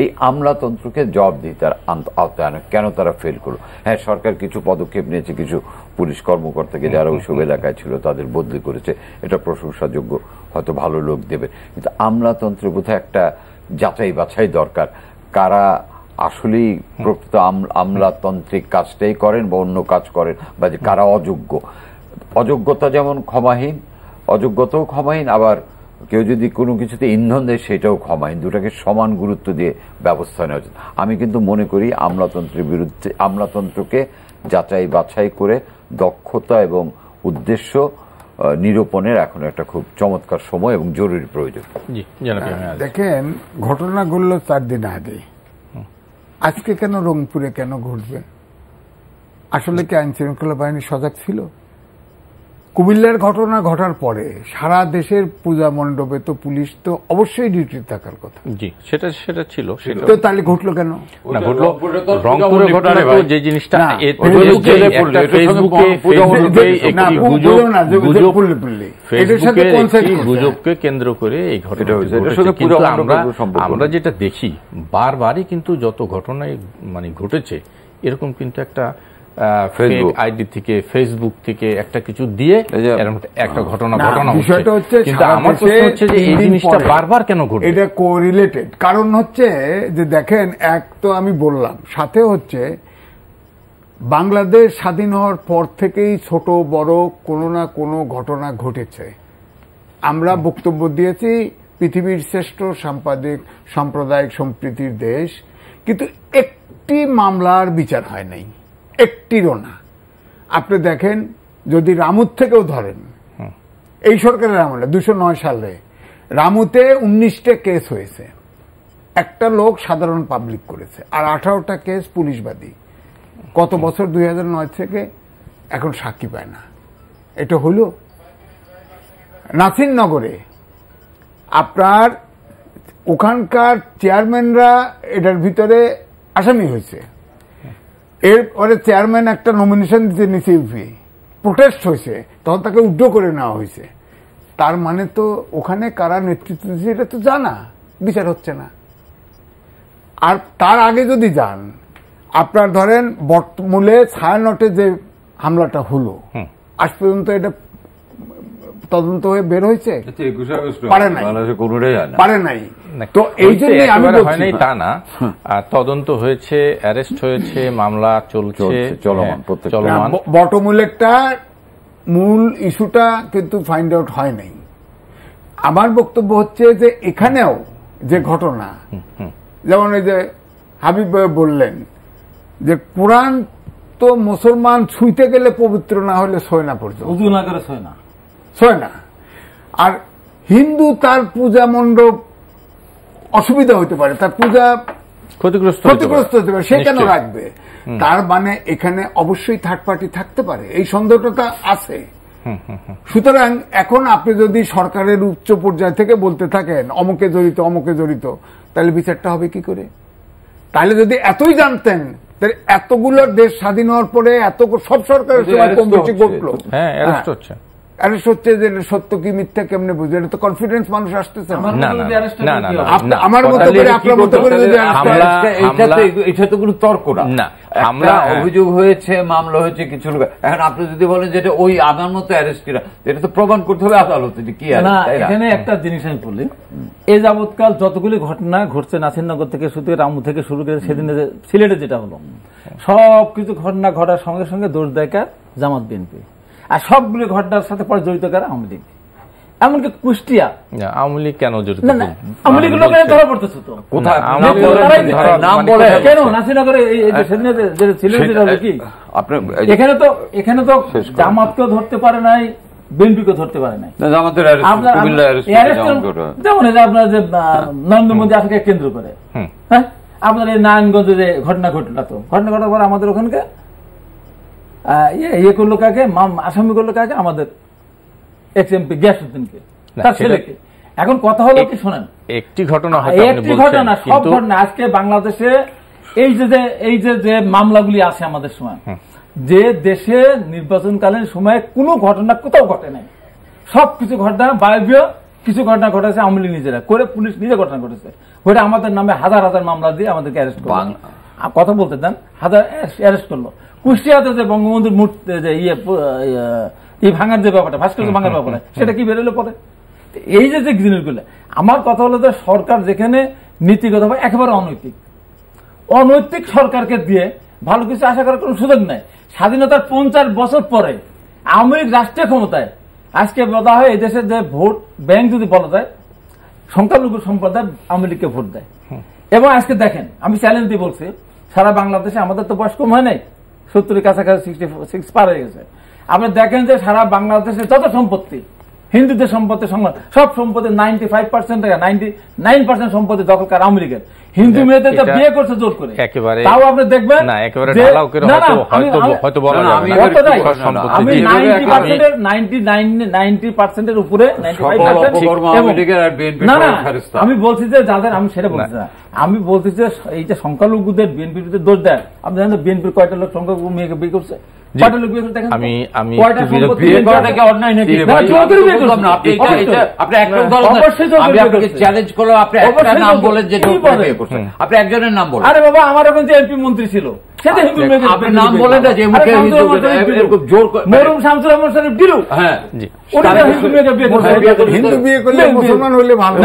এই আমলাতন্ত্রকে জবাবদিহিতার আওতায় কেন তারা ফেল করলো? হ্যাঁ, সরকার কিছু পদক্ষেপ নিয়েছে, কিছু পুলিশ কর্মকর্তাকে যারা ওইসব এলাকায় ছিল তাদের বদলি করেছে, এটা প্রশংসাযোগ্য, হয়তো ভালো লোক দেবে, কিন্তু আমলাতন্ত্রের বোধহয় একটা যাচাই বাছাই দরকার, কারা আসলেই প্রকৃত আমলাতান্ত্রিক কাজটাই করেন বা অন্য কাজ করেন, বা যে কারা অযোগ্য। অযোগ্যতা যেমন ক্ষমাহীন, অযোগ্যতাও ক্ষমাহীন, আবার কেউ যদি কোনো কিছুতে ইন্ধন দেয় সেটাও ক্ষমাহীন, দুটাকে সমান গুরুত্ব দিয়ে ব্যবস্থা নেওয়া উচিত। আমি কিন্তু মনে করি আমলাতন্ত্রের বিরুদ্ধে, আমলাতন্ত্রকে যাচাই বাছাই করে দক্ষতা এবং উদ্দেশ্য নিরূপণের এখন একটা খুব চমৎকার সময় এবং জরুরি প্রয়োজন। দেখেন, ঘটনা ঘটল 4 দিন আগে, আজকে কেন রংপুরে কেন ঘটবে? আসলে কি আইন শৃঙ্খলা বাহিনী সজাগ ছিল? কুমিল্লার ঘটনা ঘটার পরে সারা দেশের পূজা মণ্ডপে তো পুলিশ তো অবশ্যই ডিউটি থাকার কথা। জি, সেটা ছিল। তো তাহলে ঘটলো কেন? না, ঘটলো রংপুরের ঘটনা, যে জিনিসটা গুজবকে কেন্দ্র করে এই ঘটনা হয়েছে। আমরা যেটা দেখি বারবারই কিন্তু যত ঘটনায় মানে ঘটেছে, এরকম কিন্তু একটা আইডি থেকে, ফেসবুক থেকে একটা কিছু দিয়ে একটা ঘটনা হচ্ছে। কিন্তু আমার প্রশ্ন হচ্ছে যে এই জিনিসটা বারবার কেন ঘটছে? এটা কোরিলেটেড। কারণ হচ্ছে যে দেখেন, এক তো আমি বললাম, সাথে হচ্ছে বাংলাদেশ স্বাধীন হওয়ার পর থেকেই ছোট বড় কোনো না কোনো ঘটনা ঘটেছে। আমরা বক্তব্য দিয়েছি পৃথিবীর শ্রেষ্ঠ সাম্প্রদায়িক সম্প্রীতির দেশ, কিন্তু একটি মামলার বিচার হয় নাই, একটিরও না। আপনি দেখেন, যদি রামুর থেকেও ধরেন, এই সরকারের আমলে ২০০৯ সালে রামুতে ১৯টা কেস হয়েছে, একটা লোক সাধারণ পাবলিক করেছে, আর 18টা কেস পুলিশবাদী। কত বছর, ২০০৯ থেকে এখন সাক্ষী পায় না। এটা হলো নাসিরনগরে আপনার ওখানকার চেয়ারম্যানরা এটার ভিতরে আসামি হয়েছে। এরপরে চেয়ারম্যান একটা নমিনেশন দিতে নিচে ইউপি, প্রোটেস্ট হয়েছে, তখন তাকে উড্ড করে নেওয়া হয়েছে। তার মানে তো ওখানে কারা নেতৃত্ব দিচ্ছে এটা তো জানা, বিচার হচ্ছে না। আর তার আগে যদি যান, আপনার ধরেন বটমূলে ছায়ানটে যে হামলাটা হলো, আজ পর্যন্ত এটা তদন্ত হয়ে বের হয়েছে? পারে নাই। তো এই জন্য আমি বলছি তা না, তদন্ত হয়েছে, অ্যারেস্ট হয়েছে, মামলা চলছে, চলমান। বটমূলেরটা মূল ইস্যুটা কিন্তু ফাইন্ড আউট হয় নাই। আমার বক্তব্য হচ্ছে যে এখানেও যে ঘটনা, যেমন এই যে হাবিব বললেন যে কোরআন তো মুসলমান ছুঁইতে গেলে পবিত্র না হলে ছয় না পর্যন্ত, উযু না করে ছয় না। আর হিন্দু তার পূজা মণ্ডপ অসুবিধা হতে পারে, তার পূজা ক্ষতিগ্রস্ত হতে পারে, সে কেন রাখবে? তার মানে এখানে অবশ্যই থার্ড পার্টি থাকতে পারে, এই সন্দেহটা আছে। সুতরাং এখন আপনি যদি সরকারের উচ্চ পর্যায় থেকে বলতে থাকেন অমুকে জড়িত, অমুকে জড়িত, তাহলে বিচারটা হবে কি করে? তাহলে যদি এতই জানতেন, তাহলে এতগুলো দেশ স্বাধীন হওয়ার পরে এত সব সরকারের সময় কম বেশি ঘটলো, অ্যারেস্ট হচ্ছে, যে সত্য কি মিথ্যা কেমনে বুঝে? এটা তো কনফিডেন্স মানুষ আসতেছে। আমার মতো করে, আপনার মতো করে যদি এটা তো কোনো তর্ক না। আমরা অভিযোগ হয়েছে, মামলা হয়েছে কিছু লোক, এখন আপনি যদি বলেন যে এটা ওই আমার মতো অ্যারেস্টিরা, এটা তো প্রমাণ করতে হবে আদালতে যে কি। না, এখানে একটা জিনিস আমি বলি, এই যাবৎকাল যতগুলি ঘটনা ঘটছে নাসিরনগর থেকে শুরু করে, রামু থেকে শুরু করে, সেদিন সিলেটে যেটা হলো, সবকিছু ঘটনা ঘটার সঙ্গে সঙ্গে দোষ দেয় কার? জামাত বিএনপি। আর সবগুলো ঘটনার সাথে পরে জড়িত কারা? আওয়ামী লীগ। এমনকি কুষ্টিয়া আওয়ামী লীগ কেন জড়িত? আওয়ামী লীগ লোকেরা ধরা পড়তেছে তো, কোথায় নাম বলে কেন? নাসিরনগরে সেদিন কি এখানে তো জামাতকেও ধরতে পারে নাই, বিএনপিকে ধরতে পারে নাই। যেমন আপনার যে নরেন্দ্র মোদী আজকে কেন্দ্র করে, হ্যাঁ, আপনার এই নারায়ণগঞ্জে যে ঘটনা ঘটলো, তো ঘটনা ঘটার পর আমাদের ওখানকে ইয়ে করলো কাকে, আসামি করলো কাকে? আমাদের এক্স এমপি গিয়াসউদ্দিনকে, তার ছেলেকে। এখন কথা হলো কি, শোনেন, একটি ঘটনা, সব ঘটনা আজকে বাংলাদেশে এই যে মামলাগুলি আছে আমাদের সময়, যে দেশে নির্বাচনকালীন সময়ে কোনো ঘটনা কোথাও ঘটে নাই, সবকিছু ঘটনা বায়বীয়, কিছু ঘটনা ঘটেছে আওয়ামী লীগ নিজেরা করে, পুলিশ নিজে ঘটনা ঘটেছে, ওটা আমাদের নামে হাজার হাজার মামলা দিয়ে আমাদেরকে অ্যারেস্ট করলো। কথা বলতে দেন, হাজার অ্যারেস্ট করলো। কুষ্টিয়াতে যে বঙ্গবন্ধুর মূর্তি যে এই ভাঙার যে ব্যাপারটা, ভাস্কর্য ভাঙার ব্যাপারটা, সেটা কি বেরোলো পরে? এই যে জিনিসগুলো, আমার কথা হলো যে সরকার যেখানে নীতিগত ভাবে একেবারে অনৈতিক সরকারকে দিয়ে ভালো কিছু আশা করার কোনো সুযোগ নাই। স্বাধীনতার 50 বছর পরে আওয়ামী লীগ রাষ্ট্রীয় ক্ষমতায়, আজকে বলা হয় এই দেশের যে ভোট ব্যাংক যদি বলা যায়, সংখ্যালঘু সম্প্রদায় আওয়ামী লীগকে ভোট দেয়। এবং আজকে দেখেন, আমি চ্যালেঞ্জ দিয়ে বলছি, সারা বাংলাদেশে আমাদের তো বয়স কম হয় নাই, 70-এর কাছাকাছি, 66 পার হয়ে গেছে। আপনি দেখেন যে সারা বাংলাদেশে যত সম্পত্তি, হিন্দুদের সম্পত্তি, সব সম্পত্তি 99% সম্পত্তি দখলকার আওয়ামী লীগের। হিন্দু মেয়েদের তো বিয়ে করছে জোর করে, তাও আপনি দেখবেন আমি 90%-এর উপরে, আমি বলছি যে যাদের, আমি সেটা বলছি না, আমি বলছি যে এই যে সংখ্যালঘুদের বিএনপির বিরুদ্ধে দোষ দেয়। আপনি জানেন বিএনপির কয়টা লোক সংখ্যালঘু মেয়েকে বিয়ে করছে? চ্যালেঞ্জ করলো, আপনি নাম বলেন যে আপনি একজনের নাম বলেন। আরে বাবা, আমার এখন যে এমপি মন্ত্রী ছিল, সেটা হিন্দু মেয়েকে আপনি নাম বলেন না, যে জোর মরহুম শামসুর রহমান শরীফ দিলু, হ্যাঁ, হিন্দু বিয়ে করলে মুসলমান হলে ভালো,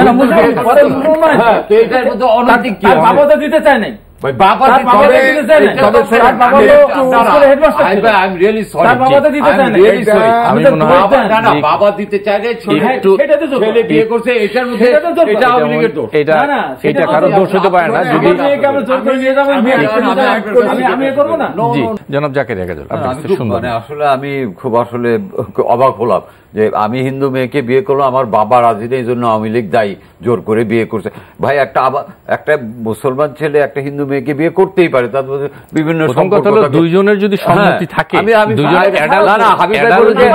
বাবা তো দিতে চায় নাই, বাবা তার বাবা তবে- দিতে চায় না। তবে স্যার, তার বাবা আমি- হলো না, না, স্কুলের headmaster I- ছিল। I'm really sorry. তার বাবা তো দিতে I'm চায় না। really sorry. আমি আমি তো মনে হয় বাবা- না, না, যে- বাবা দিতে চাইলে একটু- সেটা তো ছেলে বিয়ে করছে, এটার মধ্যে সেটা তো দোষ। এটা আওয়ামী লীগের দোষ। এটা না, না, সেটা এটা তো কারো দোষ। দোষ হতে পারে না যদি আমার মেয়েকে আমরা জোর করে নিয়ে যাবো, আমি- বিয়ে আমি- করতে আমি- যাবো। আমি এ করবো না। জি জনাব জাকের একাজল আপনি আমি কিছু খুব শুনবেন মানে আসলে আমি খুব আসলে অবাক হলাম যে আমি হিন্দু মেয়েকে বিয়ে করলাম, আমার বাবা রাজি নেই, এই জন্য আওয়ামী লীগ দায়ী, জোর করে বিয়ে করছে। ভাই একটা মুসলমান ছেলে একটা হিন্দু মেয়েকে বিয়ে করতেই পারে, তার মধ্যে বিভিন্ন প্রথম কথা হলো দুইজনের যদি সম্মতি থাকে দুইজনের না না হাবিব ভাই বলে যে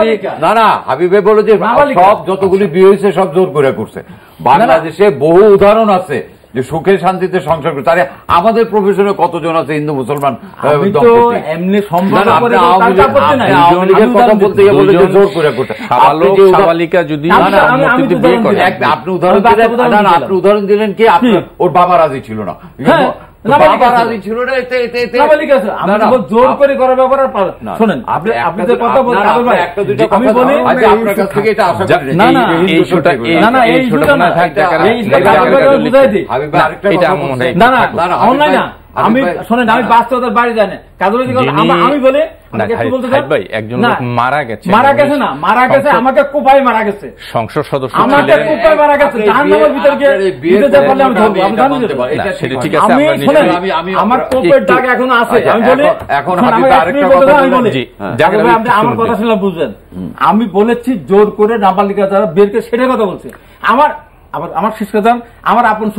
হাবিব ভাই বলে যে সব যতগুলি বিয়ে হয়েছে সব জোর করে করছে। বাংলাদেশে বহু উদাহরণ আছে যে সুখে শান্তিতে সংসার করে। তারে আমাদের প্রফেশনে কতজন আছে হিন্দু মুসলমান আমি তো দম্পতি? এমনি না, সম্পর্ক না, করে আপনি আওয়ামী লীগ- আপত্তি নাই। আপনি আওয়ামী লীগের আমি কথা উদাহরণ বলতে গিয়ে বলে যে জোর করে করতে। আপনি যে উদাহরণ- সাবালিকা যদি না, না, আমি সম্মতিতে তো বিয়ে উদাহরণ করে দিলাম। আপনি উদাহরণ আমি বাস্তব দিলেন, উদাহরণ না না দিলাম। আপনি উদাহরণ দিলেন কি আপনি ওর বাবা রাজি ছিল না। হ্যাঁ, তো নাবালিকা বাবা ছিল। রাজি ছিল না এতে নাবালিকা আছে। আমি না, না, তো জোর আপ- করে করার ব্যাপার আর না, শোনেন আপনি একটা যে দুটো- কথা বলছেন না, না, আবুল ভাই, একটা দুটো আমি কথা বলি বলুন। আচ্ছা, আপনার কাছ থেকে এটা আশা করি না, না, এই ইস্যুটা না, না, এই ইস্যুটা ইস্যুটা মনে হয় না, থাক এটা- জাকার এই ইস্যুটা এটা- আবুল ভাই বুঝাই দিই। হাবিব ভাই আরেকটা এটা কথা মনে বলছেন। হয় না না না, না, হাবিব অনলাইন না ভাই- হাবিব আমি ভাই- শোনেন আমি বাস্তবতার বাড়ি যাই না কাজল যিনি- আমি বলি না, আমাকে একটু বলতে হাবিব দাও। ভাই, একজন না, লোক মারা গেছে। মারা গেছে না, মারা গেছে সংসদ- আমাকে কোপায় মারা গেছে, সংসদ সদস্য আমাকে ছিলেন। কোপায় মারা গেছে, আপনি জাহান্নামের ভিতরে গিয়ে আপনার এই বিয়ে দিতে করেন, পারলে আমি ধরবো, আমি আমি এটা জানি মানতে তো। পারি, এটা না, সেটা ঠিক আছে, আমি আমরা নিজেরা- শোনেন আমি- আমার আমরা- কোপের একটু- দাগ এখন আছে, আচ্ছা, আমি বলি এখন শোনেন, হাবিব আমি ভাই এক আরেকটা মিনিট বলতে কথা দাও, আমি বললেন। বলি। জি, হ্যাঁ। জাকার আবুল ভাই, আপনি একটু আমার শুনুন। কথা শুনলে বুঝবেন, আমি বলেছি জোর করে নাবালিকা যারা বেরকে সেটার কথা বলছি। আমার শেষ কথা, আমার আপন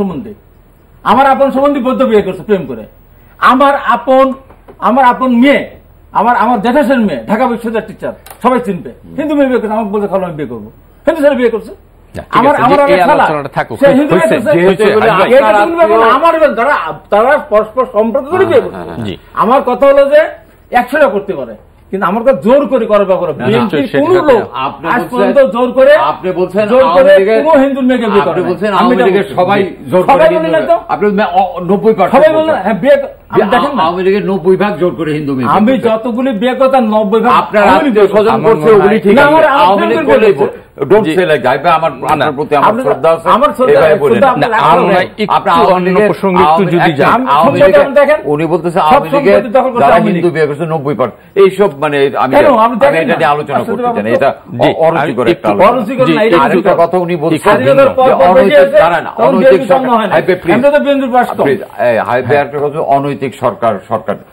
সম্বন্ধে বৌদ্ধ বিয়ে করছে প্রেম করে, আমার আপন মেয়ে, আমার জ্যাঠাশের মেয়ে, ঢাকা বিশ্ববিদ্যালয়ের টিচার, সবাই চিনবে, হিন্দু মেয়ে বিয়ে করছে, আমাকে বলছে খালো আমি বিয়ে করবো, হিন্দু ছেলে বিয়ে করছে। না, ঠিক আছে, আমার এই অনেক খালা, আলোচনাটা থাকুক। সে হিন্দু মেয়ে হয়েছে, করছে, হয়েছে, এটা হাবিব ভাই। তুমি ব্যাপার না, আমার ব্যাপার, তারা পরস্পর সম্পর্ক করে বিয়ে করছে। জি। আমার কথা হলো যে 100টা করতে পারে, কিন্তু আমার কথা জোর করে করার ব্যাপার না, বিএনপির সেটা- কোন লোক আপনি আজ বলছেন- পর্যন্ত জোর করে আপনি বলছেন জোর করে আওয়ামী লীগের- কোনো হিন্দু মেয়েকে বিয়ে করে আপনি নাই। বলছেন আমি আওয়ামী এটা লীগের বলছি। সবাই জোর করে সবাই হিন্দু বলি না তো? আপনি 90% সবাই বললেন হ্যাঁ বিয়ে আপনি দেখেন না, আওয়ামী লীগের 90% জোর করে হিন্দু মেয়ে আমি যতগুলি বিয়ে করতাম 90 ভাগ আপনার আওয়ামী লীগ আত্মীয় স্বজন আমার করছে মনে ওগুলি হয়- ঠিক না, আছে, আমার আওয়ামী লীগ আত্মীয় করলেই করেছে। Don't G. সে লাইক যাইবে আমার আপনার প্রতি আমার আপনি- শ্রদ্ধা আছে আমার শ্রদ্ধা- এভাবে বলেন শ্রদ্ধা না। আপনার না, আগ্রহ আমরা নেই। একটু আপনি আওয়ামী অন্য লীগের- প্রসঙ্গে একটু যদি আওয়ামী- যান। আওয়ামী সব লীগের- সম্পত্তি দেখেন। উনি বলতেছে সব আওয়ামী লীগের সম্পত্তি দখল করছে যারা আওয়ামী হিন্দু লীগ। বিয়ে করছে 90% এইসব মানে আমি কেন? এটা- আপনি আমি দেখেন এটা না। নিয়ে আলোচনা আসলে করতে চাই না, বাবা এটা জি, অরুচিকর আমি একটা একটু- আলোচনা। অরুচিকর জি, না, এটা একটু- আরেকটা কথা উনি বলছেন স্বাধীনতার পর যে পর অনৈতিক বেরিয়েছে, দাঁড়ান, তখন অনৈতিক বিএনপি জন্ম হয় না। হাইপে প্লিজ আমরা তো বিএনপির পাশ কম। হাইপে একটা কথা অনৈতিক সরকার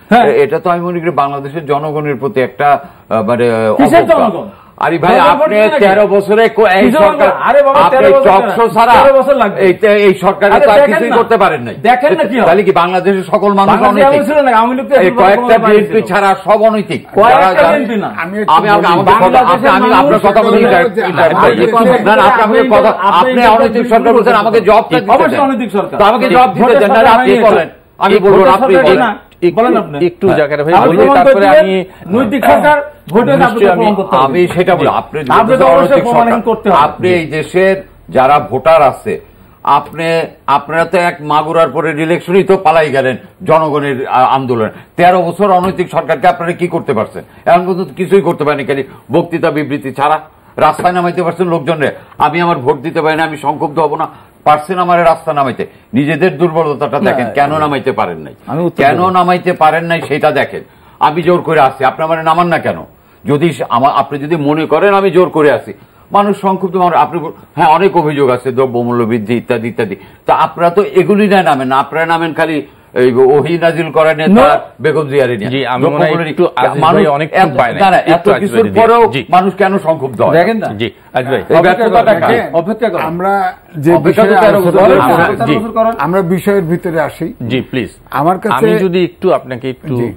হ্যাঁ। এটা তো আমি মনে করি বাংলাদেশের জনগণের প্রতি একটা মানে কিসের অবজ্ঞা। জনগণ? আরে ভাই জনগণ আপনি করছে নাকি? 13 বছরে এই কিসের সরকার জনগণ? আরে বাবা, আপনি 13 বছর চকশো না, ছাড়া 13 বছর লাগবে। এই সরকারে আরে তো আর দেখেন কিছুই না। করতে পারেন নাই। দেখেন না কি হয়? তাহলে কি বাংলাদেশের সকল মানুষ বাংলাদেশে অনৈতিক? এমন ছিল না, আওয়ামী লীগ তো এই এত বড় কয়েকটা ক্ষমতা বিএনপি ছিল। ছাড়া সব অনৈতিক। কয়েকটা যারা- বিএনপি না। আমি আমাকে কথা- বাংলাদেশের আমি মানুষ আপনার কথা বলি সকলে- না, বাংলাদেশের- না, আপনি আমাকে কথা আপনি অনৈতিক সরকার বলছেন, আমাকে জবাব অবশ্যই অনৈতিক সরকার। তো আমাকে জবাব দিতে দেন, নাহলে আপনি বলেন, আমি বলবো না, আপনি বলেন। বলেন আপনি। একটু জাকার ভাই আপনি বলি, প্রমাণ তারপরে করতে আমি দিবেন, নৈতিক সরকার ভোটে নিশ্চয়ই আপনাকে প্রমাণ করতে হবে। আমি সেটা বলি, আপনি যদি আপনি তো বলতেছেন অবশ্যই অনৈতিক প্রমাণ সরকার, করতে হবে। আপনি এই দেশের যারা ভোটার আছে আপনারা তো এক মাগুরার পরে ইলেকশনই তো পালাই গেলেন জনগণের আন্দোলন। 13 বছর অনৈতিক সরকারকে আপনারা কি করতে পারছেন? এখন পর্যন্ত কিছুই করতে পারেনি, খালি বক্তৃতা বিবৃতি ছাড়া। রাস্তায় নামাইতে পারছেন লোকজনরে, আমি আমার ভোট দিতে পারি না, আমি সংক্ষুব্ধ হব না, পারছেন আমার রাস্তা নামাইতে। নিজেদের দুর্বলতাটা দেখেন, কেন নামাইতে পারেন নাই, আমি উত্তর কেন দেব। নামাইতে পারেন নাই সেটা দেখেন। আমি জোর করে আসি, আপনি আমার নামান না কেন? যদি আপনি যদি মনে করেন আমি জোর করে আসি, মানুষ সংক্ষিপ্ত মানুষ, আপনি হ্যাঁ অনেক অভিযোগ আছে, দ্রব্যমূল্য বৃদ্ধি ইত্যাদি ইত্যাদি, তা আপনারা তো এগুলি না নামেন না, আপনারা নামেন খালি এই ওহি নাজিল করা নেতা বেগম জিয়ারি নিয়ে। জি, আমি মনে হয় একটু আজিজ মানুষ ভাই অনেক খুব পায় না, না, না, একটু এত আজিজ কিছুর ভাই পরেও জি। মানুষ কেন সংক্ষুব্ধ হয়? দেখেন না, জি আজিজ ভাই এই ব্যর্থতাটা কি? অপেক্ষা করেন। আমরা যে অপেক্ষা বিষয়ে তো 13 আলোচনা বছর করছি, ধরে জি। আমরা বিষয়ের ভিতরে আসি। জি প্লিজ, আমার কাছে আমি যদি একটু আপনাকে একটু জি।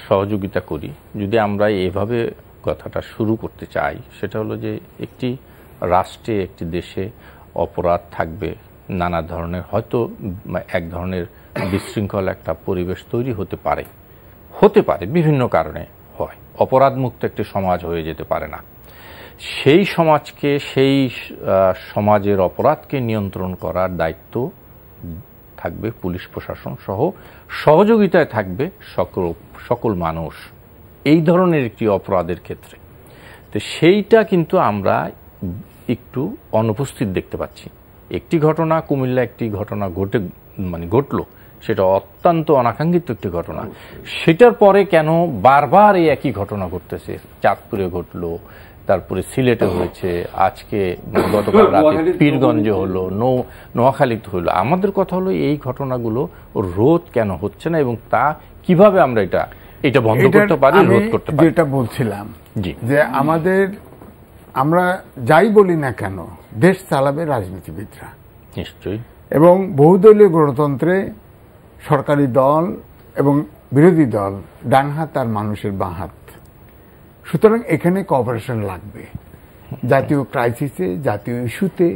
সহযোগিতা করি, যদি আমরা এভাবে কথাটা শুরু করতে চাই, সেটা হলো যে একটি রাষ্ট্রে একটি দেশে অপরাধ থাকবে, নানা ধরনের হয়তো এক ধরনের বিশৃঙ্খল একটা পরিবেশ তৈরি হতে পারে, বিভিন্ন কারণে হয়, অপরাধ মুক্ত একটি সমাজ হয়ে যেতে পারে না। সেই সমাজকে, সেই সমাজের অপরাধকে নিয়ন্ত্রণ করার দায়িত্ব থাকবে পুলিশ প্রশাসন সহ, সহযোগিতায় থাকবে সকল মানুষ এই ধরনের একটি অপরাধের ক্ষেত্রে। তো সেইটা কিন্তু আমরা একটু অনুপস্থিত দেখতে পাচ্ছি। একটি ঘটনা, কুমিল্লা একটি ঘটনা ঘটলো, সেটা অত্যন্ত অনাকাঙ্ক্ষিত একটি ঘটনা। সেটার পরে কেন বারবার এই একই ঘটনা ঘটতেছে? চাঁদপুরে ঘটলো, তারপরে সিলেটে হয়েছে, আজকে গতকাল রাতে পীরগঞ্জে হলো, নোয়াখালীতে হলো। আমাদের কথা হলো এই ঘটনাগুলো রোধ কেন হচ্ছে না এবং তা কিভাবে আমরা এটা বন্ধ করতে পারি, রোধ করতে পারি? যেটা বলছিলাম যে আমরা যাই বলি না কেন, দেশ চালাবে রাজনীতিবিদরা নিশ্চয়ই, এবং বহুদলীয় গণতন্ত্রে সরকারি দল এবং বিরোধী দল ডান হাত আর মানুষের বাঁ হাত। সুতরাং এখানে কোঅপারেশন লাগবে। জাতীয় ক্রাইসিসে, জাতীয় ইস্যুতে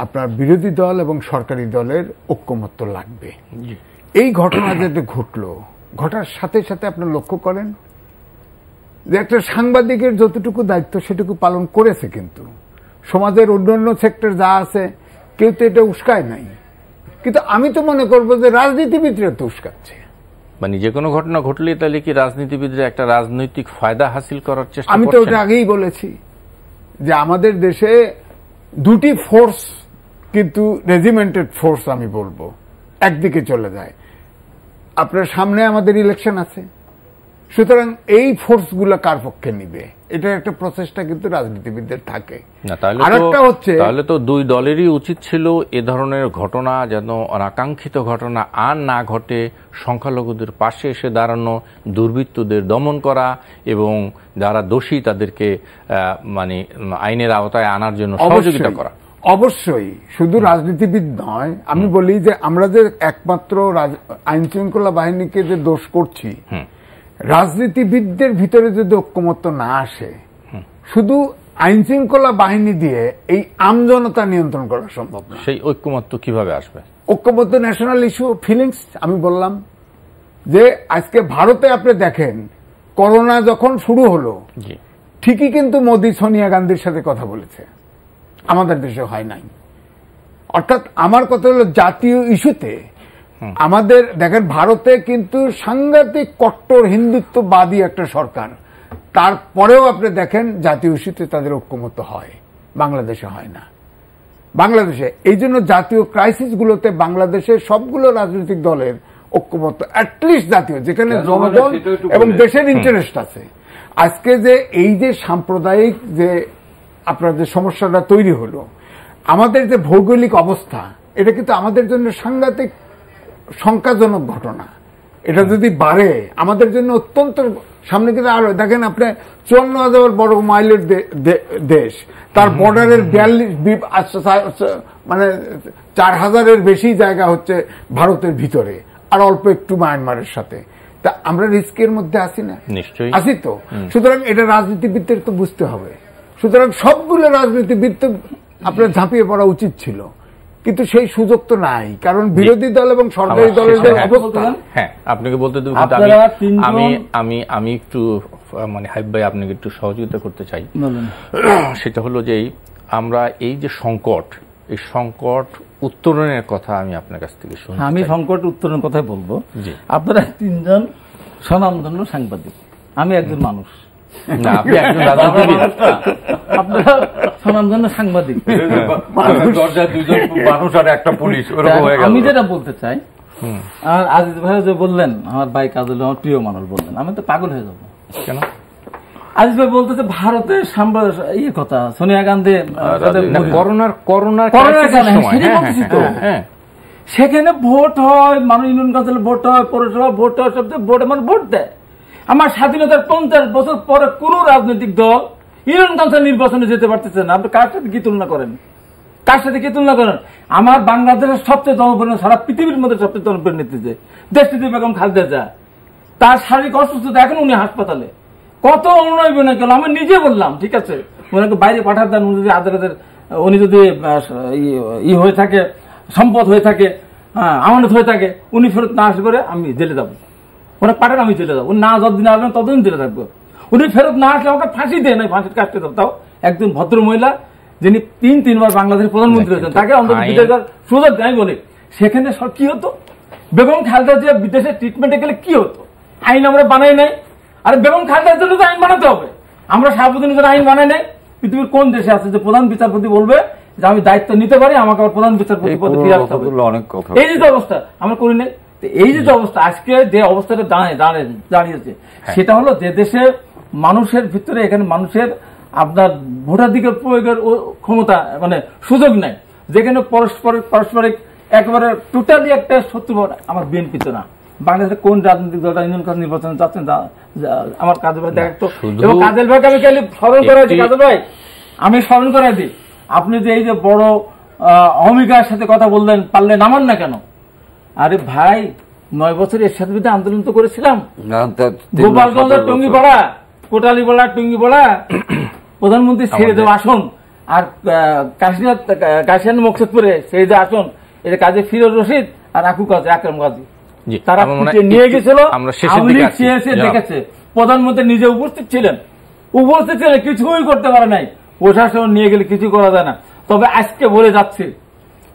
আপনার বিরোধী দল এবং সরকারি দলের ঐক্যমত্য লাগবে। এই ঘটনা যেটা ঘটলো, ঘটার সাথে সাথে আপনার লক্ষ্য করেন যে একটা সাংবাদিকের যতটুকু দায়িত্ব সেটুকু পালন করেছে, কিন্তু সমাজের অন্যান্য সেক্টর যা আছে কেউ তো এটা উস্কায় নাই। কিন্তু আমি তো মনে করবো যে রাজনীতিবিদরা তো উস্কাচ্ছে। মানে যে কোনো ঘটনা ঘটলে তাহলে কি রাজনীতিবিদরা একটা রাজনৈতিক ফায়দা হাসিল করার চেষ্টা? আমি তো ওটা আগেই বলেছি যে আমাদের দেশে দুটি ফোর্স, কিন্তু রেজিমেন্টেড ফোর্স আমি বলবো, একদিকে চলে যায়। আপনার সামনে আমাদের ইলেকশন আছে, সুতরাং এই ফোর্সগুলো কার পক্ষে নিবে, এটা একটা প্রচেষ্টা কিন্তু রাজনীতিবিদদের থাকে। আরেকটা হচ্ছে, তাহলে তো দুই দলেরই উচিত ছিল এ ধরনের ঘটনা যেন অনাকাঙ্ক্ষিত ঘটনা আর না ঘটে, সংখ্যালঘুদের পাশে এসে দাঁড়ানো, দুর্বৃত্তদের দমন করা এবং যারা দোষী তাদেরকে মানে আইনের আওতায় আনার জন্য সহযোগিতা করা। অবশ্যই শুধু রাজনীতিবিদ নয়, আমি বলি যে আমরা যে একমাত্র আইন শৃঙ্খলা বাহিনীকে যে দোষ করছি, রাজনীতিবিদদের ভিতরে যদি ঐক্যমত্য না আসে, শুধু আইন শৃঙ্খলা বাহিনী দিয়ে এই আমজনতা নিয়ন্ত্রণ করা সম্ভব না। সেই ঐক্যমত্য কিভাবে আসবে? ঐক্যমত্য ন্যাশনাল ইস্যু, ফিলিংস। আমি বললাম যে আজকে ভারতে আপনি দেখেন, করোনা যখন শুরু হলো ঠিকই কিন্তু মোদী সোনিয়া গান্ধীর সাথে কথা বলেছে, আমাদের দেশে হয় নাই। অর্থাৎ আমার কথা হলো জাতীয় ইস্যুতে আমাদের দেখেন, ভারতে কিন্তু সাংঘাতিক কট্টর হিন্দুত্ববাদী একটা সরকার, তারপরেও আপনি দেখেন জাতীয় ইস্যুতে তাদের ঐক্যমত্য হয়, বাংলাদেশে হয় না। বাংলাদেশে এই জন্য জাতীয় ক্রাইসিসগুলোতে বাংলাদেশের সবগুলো রাজনৈতিক দলের ঐক্যমত্য, অ্যাটলিস্ট জাতীয়, যেখানে জনগণ এবং দেশের ইন্টারেস্ট আছে। আজকে যে এই যে সাম্প্রদায়িক যে আপনার যে সমস্যাটা তৈরি হলো, আমাদের যে ভৌগোলিক অবস্থা, এটা কিন্তু আমাদের জন্য সাংঘাতিক শঙ্কাজনক ঘটনা। এটা যদি বাড়ে আমাদের জন্য অত্যন্ত, সামনে কিন্তু আরো দেখেন আপনি 54,000 বড় মাইলের দেশ, তার বর্ডারের 42 মানে 4,000-এর বেশি জায়গা হচ্ছে ভারতের ভিতরে, আর অল্প একটু মায়ানমারের সাথে। তা আমরা রিস্কের মধ্যে আছি না? নিশ্চয়ই আছি তো। সুতরাং এটা রাজনীতিবিদদের তো বুঝতে হবে। সুতরাং সবগুলো রাজনীতিবিদ তো আপনার ঝাঁপিয়ে পড়া উচিত ছিল, কিন্তু সেই সুযোগ তো নাই, কারণ বিরোধী দল এবং সরকারি দলের যে অবস্থা। হ্যাঁ, আপনাকে বলতে দেব, আমি একটু মানে হাবিব ভাই আপনাকে একটু সহযোগিতা করতে চাই। সেটা হলো যে আমরা এই যে সংকট, এই সংকট উত্তরণের কথা আমি আপনার কাছ থেকে শুনি। আমি সংকট উত্তরণের কথাই বলবো। আপনারা তিনজন স্বনামধন্য সাংবাদিক, আমি একজন মানুষ। না, আপনি একজন রাজনীতিবিদ, আপনারা স্বনামধন্য সাংবাদিক, মানুষ আর একটা পুলিশ, ওরকম হয়ে গেল। আমি যেটা বলতে চাই, আর আজিজ ভাই যে বললেন আমার ভাই কাজল আমার প্রিয় মানুষ বললেন, আমি তো পাগল হয়ে যাবো। কেন? আজিজ ভাই বলতেছে ভারতের ইয়ে কথা, সোনিয়া গান্ধী সেখানে ভোট হয়, মানুষ ইউনিয়ন কাউন্সিলে ভোট হয়, পৌরসভা ভোট হয়, সবচেয়ে ভোট মানুষ ভোট দেয়। আমার স্বাধীনতার 50 বছর পরে কোন রাজনৈতিক দল ইউনিয়ন কাউন্সিল নির্বাচনে যেতে পারতেছে না। আপনি কার সাথে কি তুলনা করেন? কার সাথে কি তুলনা করেন? আমার বাংলাদেশের সবচেয়ে জনপ্রিয়, সারা পৃথিবীর মধ্যে সবচেয়ে জনপ্রিয় নেত্রী দেশটিতে বেগম খালেদা জিয়া, তার শারীরিক অসুস্থতা, এখন উনি হাসপাতালে, কত অনুনয় বিনয় গেল। আমি নিজে বললাম ঠিক আছে ওনাকে বাইরে পাঠাতে দেন, উনি যদি আদালতের উনি যদি ই হয়ে থাকে, সম্পদ হয়ে থাকে, আমানত হয়ে থাকে, উনি ফেরত না আসে করে আমি জেলে যাবো, ওনাকে পাঠান আমি জেলে যাবো, না যতদিন আসবেন ততদিন জেলে থাকবো। উনি ফেরত না আসলে আমাকে ফাঁসি দেয় নাই, ফাঁসির কাজটা তাও একজন ভদ্র মহিলা যিনি 3-3 বার বাংলাদেশের প্রধানমন্ত্রী হয়েছেন, তাকে অন্তত বিদেশের সুযোগ দেয় বলে। সেখানে কি হতো? বেগম খালেদা জিয়া বিদেশে ট্রিটমেন্টে গেলে কি হতো? আইন আমরা বানাই নাই। আর বেগম খালেদার জন্য তো আইন বানাতে হবে। আমরা সার্বজনীন জন্য আইন বানাই নাই। পৃথিবীর কোন দেশে আছে যে প্রধান বিচারপতি বলবে যে আমি দায়িত্ব নিতে পারি, আমাকে আবার প্রধান বিচারপতি পদে ফিরে আসতে হবে? এই যে অবস্থা আমরা করি নাই। তো এই যে অবস্থা আজকে যে অবস্থাটা দাঁড়িয়েছে সেটা হলো যে দেশে মানুষের ভিতরে এখানে মানুষের আপনার ভোটাধিকার প্রয়োগের ক্ষমতা মানে সুযোগ নাই, যেখানে পারস্পরিক একেবারে টোটালি একটা শত্রু। আমার বিএনপি তো না, বাংলাদেশের কোন রাজনৈতিক দলটা নির্বাচনে যাচ্ছেন আমার কাজল ভাই দেখ তো। এবং কাজল ভাইকে আমি খালি স্মরণ করাই দিই, কাজল ভাই আমি স্মরণ করাই দিই, আপনি যে এই যে বড় অহমিকার সাথে কথা বললেন, পারলে নামান না কেন? আরে ভাই 9 বছর এর সাথে বিরুদ্ধে আন্দোলন তো করেছিলাম, গোপালগঞ্জের টঙ্গিপাড়া, কোটালীপাড়া, টঙ্গিপাড়া প্রধানমন্ত্রী ছেড়ে দেওয়া আসন, আর কাশিয়ান মকসুদপুরে ছেড়ে দেওয়া আসন, এটা কাজী ফিরোজ রশিদ আর আকরাম গাজী তারা নিয়ে গেছিল, দেখেছে প্রধানমন্ত্রী নিজে উপস্থিত ছিলেন, কিছুই করতে পারে নাই, প্রশাসন নিয়ে গেলে কিছু করা যায় না। তবে আজকে বলে যাচ্ছে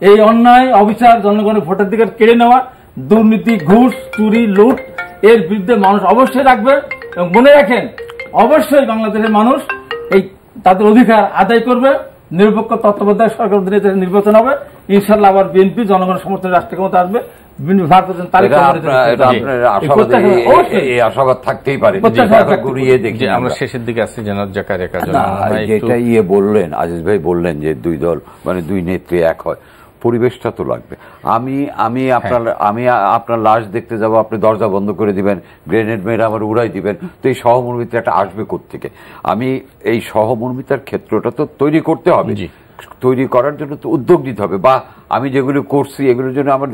এই অন্যায় অবিচার, জনগণের ভোটাধিকার কেড়ে নেওয়া, দুর্নীতি, ঘুষ, চুরি, লুট, এর বিরুদ্ধে মানুষ অবশ্যই রাখবে। এবং মনে রাখেন, অবশ্যই বাংলাদেশের মানুষ এই তাদের অধিকার আদায় করবে, নিরপেক্ষ তত্ত্বাবধায়ক সরকার নির্বাচন হবে, ইনশাল্লাহ আবার বিএনপি জনগণের সমর্থনে রাষ্ট্র ক্ষমতা আসবে। আমরা শেষের দিকে আসছি। যেটা বললেন আজিজ ভাই, বললেন যে দুই দল মানে দুই নেত্রী এক হয়, পরিবেশটা তো লাগবে। আমি আপনার লাশ দেখতে যাব, আপনি দরজা বন্ধ করে দিবেন, গ্রেনেড মেরে আমার উড়াই দিবেন, তো এই সহমর্মিতাটা আসবে কোত্থেকে? আমি এই সহমর্মিতার ক্ষেত্রটা তো তৈরি করতে হবে, তৈরি করার জন্য তো উদ্যোগ নিতে হবে, বা আমি যেগুলো করছি এগুলোর জন্য আমার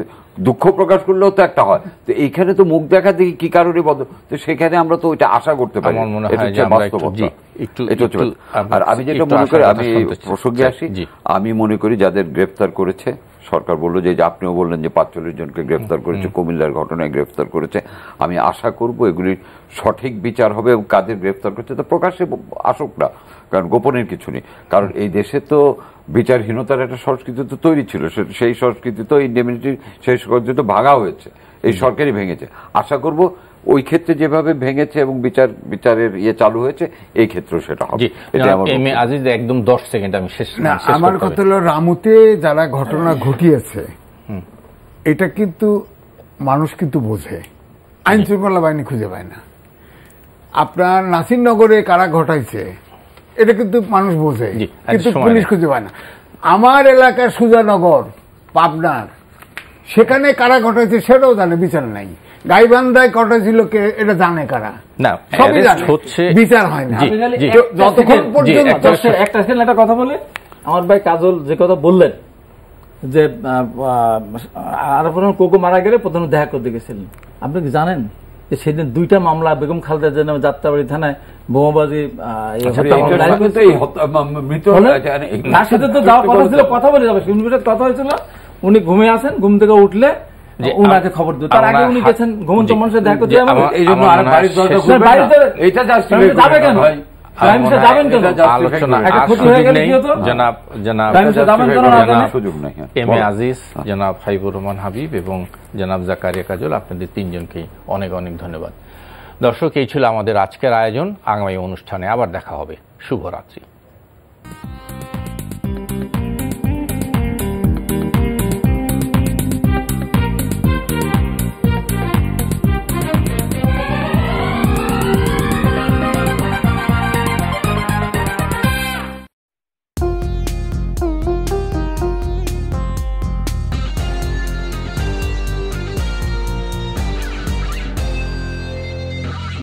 দুঃখ প্রকাশ করলেও তো একটা হয়। তো এইখানে তো মুখ দেখা দেখি কি কারণে বন্ধ, তো সেখানে আমরা তো ওইটা আশা করতে পারি। আর আমি যেটা মনে করি, আমি প্রসঙ্গে আসি, আমি মনে করি যাদের গ্রেফতার করেছে সরকার, বললো যে আপনিও বললেন যে 45 জনকে গ্রেফতার করেছে, কুমিল্লার ঘটনায় গ্রেফতার করেছে, আমি আশা করব এগুলির সঠিক বিচার হবে এবং কাদের গ্রেফতার করছে তো প্রকাশ্যে আসুক না, কারণ গোপনের কিছু নেই। কারণ এই দেশে তো বিচারহীনতার একটা সংস্কৃতি তো তৈরি ছিল, সেই সংস্কৃতি তো ইন্ডেমনিটি সেই সংস্কৃতি তো ভাঙা হয়েছে, এই সরকারই ভেঙেছে। আশা করব ওই ক্ষেত্রে যেভাবে ভেঙেছে এবং বিচারের চালু হয়েছে, এই ক্ষেত্রেও সেটা হবে। একদম 10 সেকেন্ড আমি শেষ। আমার কথা হলো, রামুতে যারা ঘটনা ঘটিয়েছে এটা কিন্তু মানুষ কিন্তু বোঝে, আইন শৃঙ্খলা বাহিনী খুঁজে পায় না। আপনার নাসিরনগরে কারা ঘটাইছে এটা কিন্তু মানুষ বোঝে, কিন্তু পুলিশ খুঁজে পায় না। আমার এলাকার সুজানগর, পাবনার, সেখানে কারা ঘটাইছে সেটাও জানে, বিচার নাই। গাইবান্ধায় ঘটাইছিল কে এটা জানে কারা, সবই জানে, বিচার হয় না যতক্ষণ পর্যন্ত। একটা কথা বলে আমার ভাই কাজল যে কথা বললেন যে কোকো মারা গেলে প্রথমে দেখা করতে গেছিলেন, আপনি কি জানেন যে সেদিন 2টা মামলা বেগম খালেদা জিয়া নামে যাত্রাবাড়ি থানায় বোমাবাজি, তার সাথে তো যাওয়ার কথা ছিল, কথা বলে যাবে, কথা হয়েছিল। উনি ঘুমিয়ে আছেন, ঘুম থেকে উঠলে উনাকে খবর দিল, তার আগে উনি গেছেন ঘুমন্ত মানুষের দেখা করতে। এই জন্য যাবে কেন, জনাব হাবিবুর রহমান হাবিব এবং জনাব জাকারিয়া কাজল, আপনাদের 3 জনকেই অনেক অনেক ধন্যবাদ। দর্শক, এই ছিল আমাদের আজকের আয়োজন। আগামী অনুষ্ঠানে আবার দেখা হবে। শুভরাত্রি।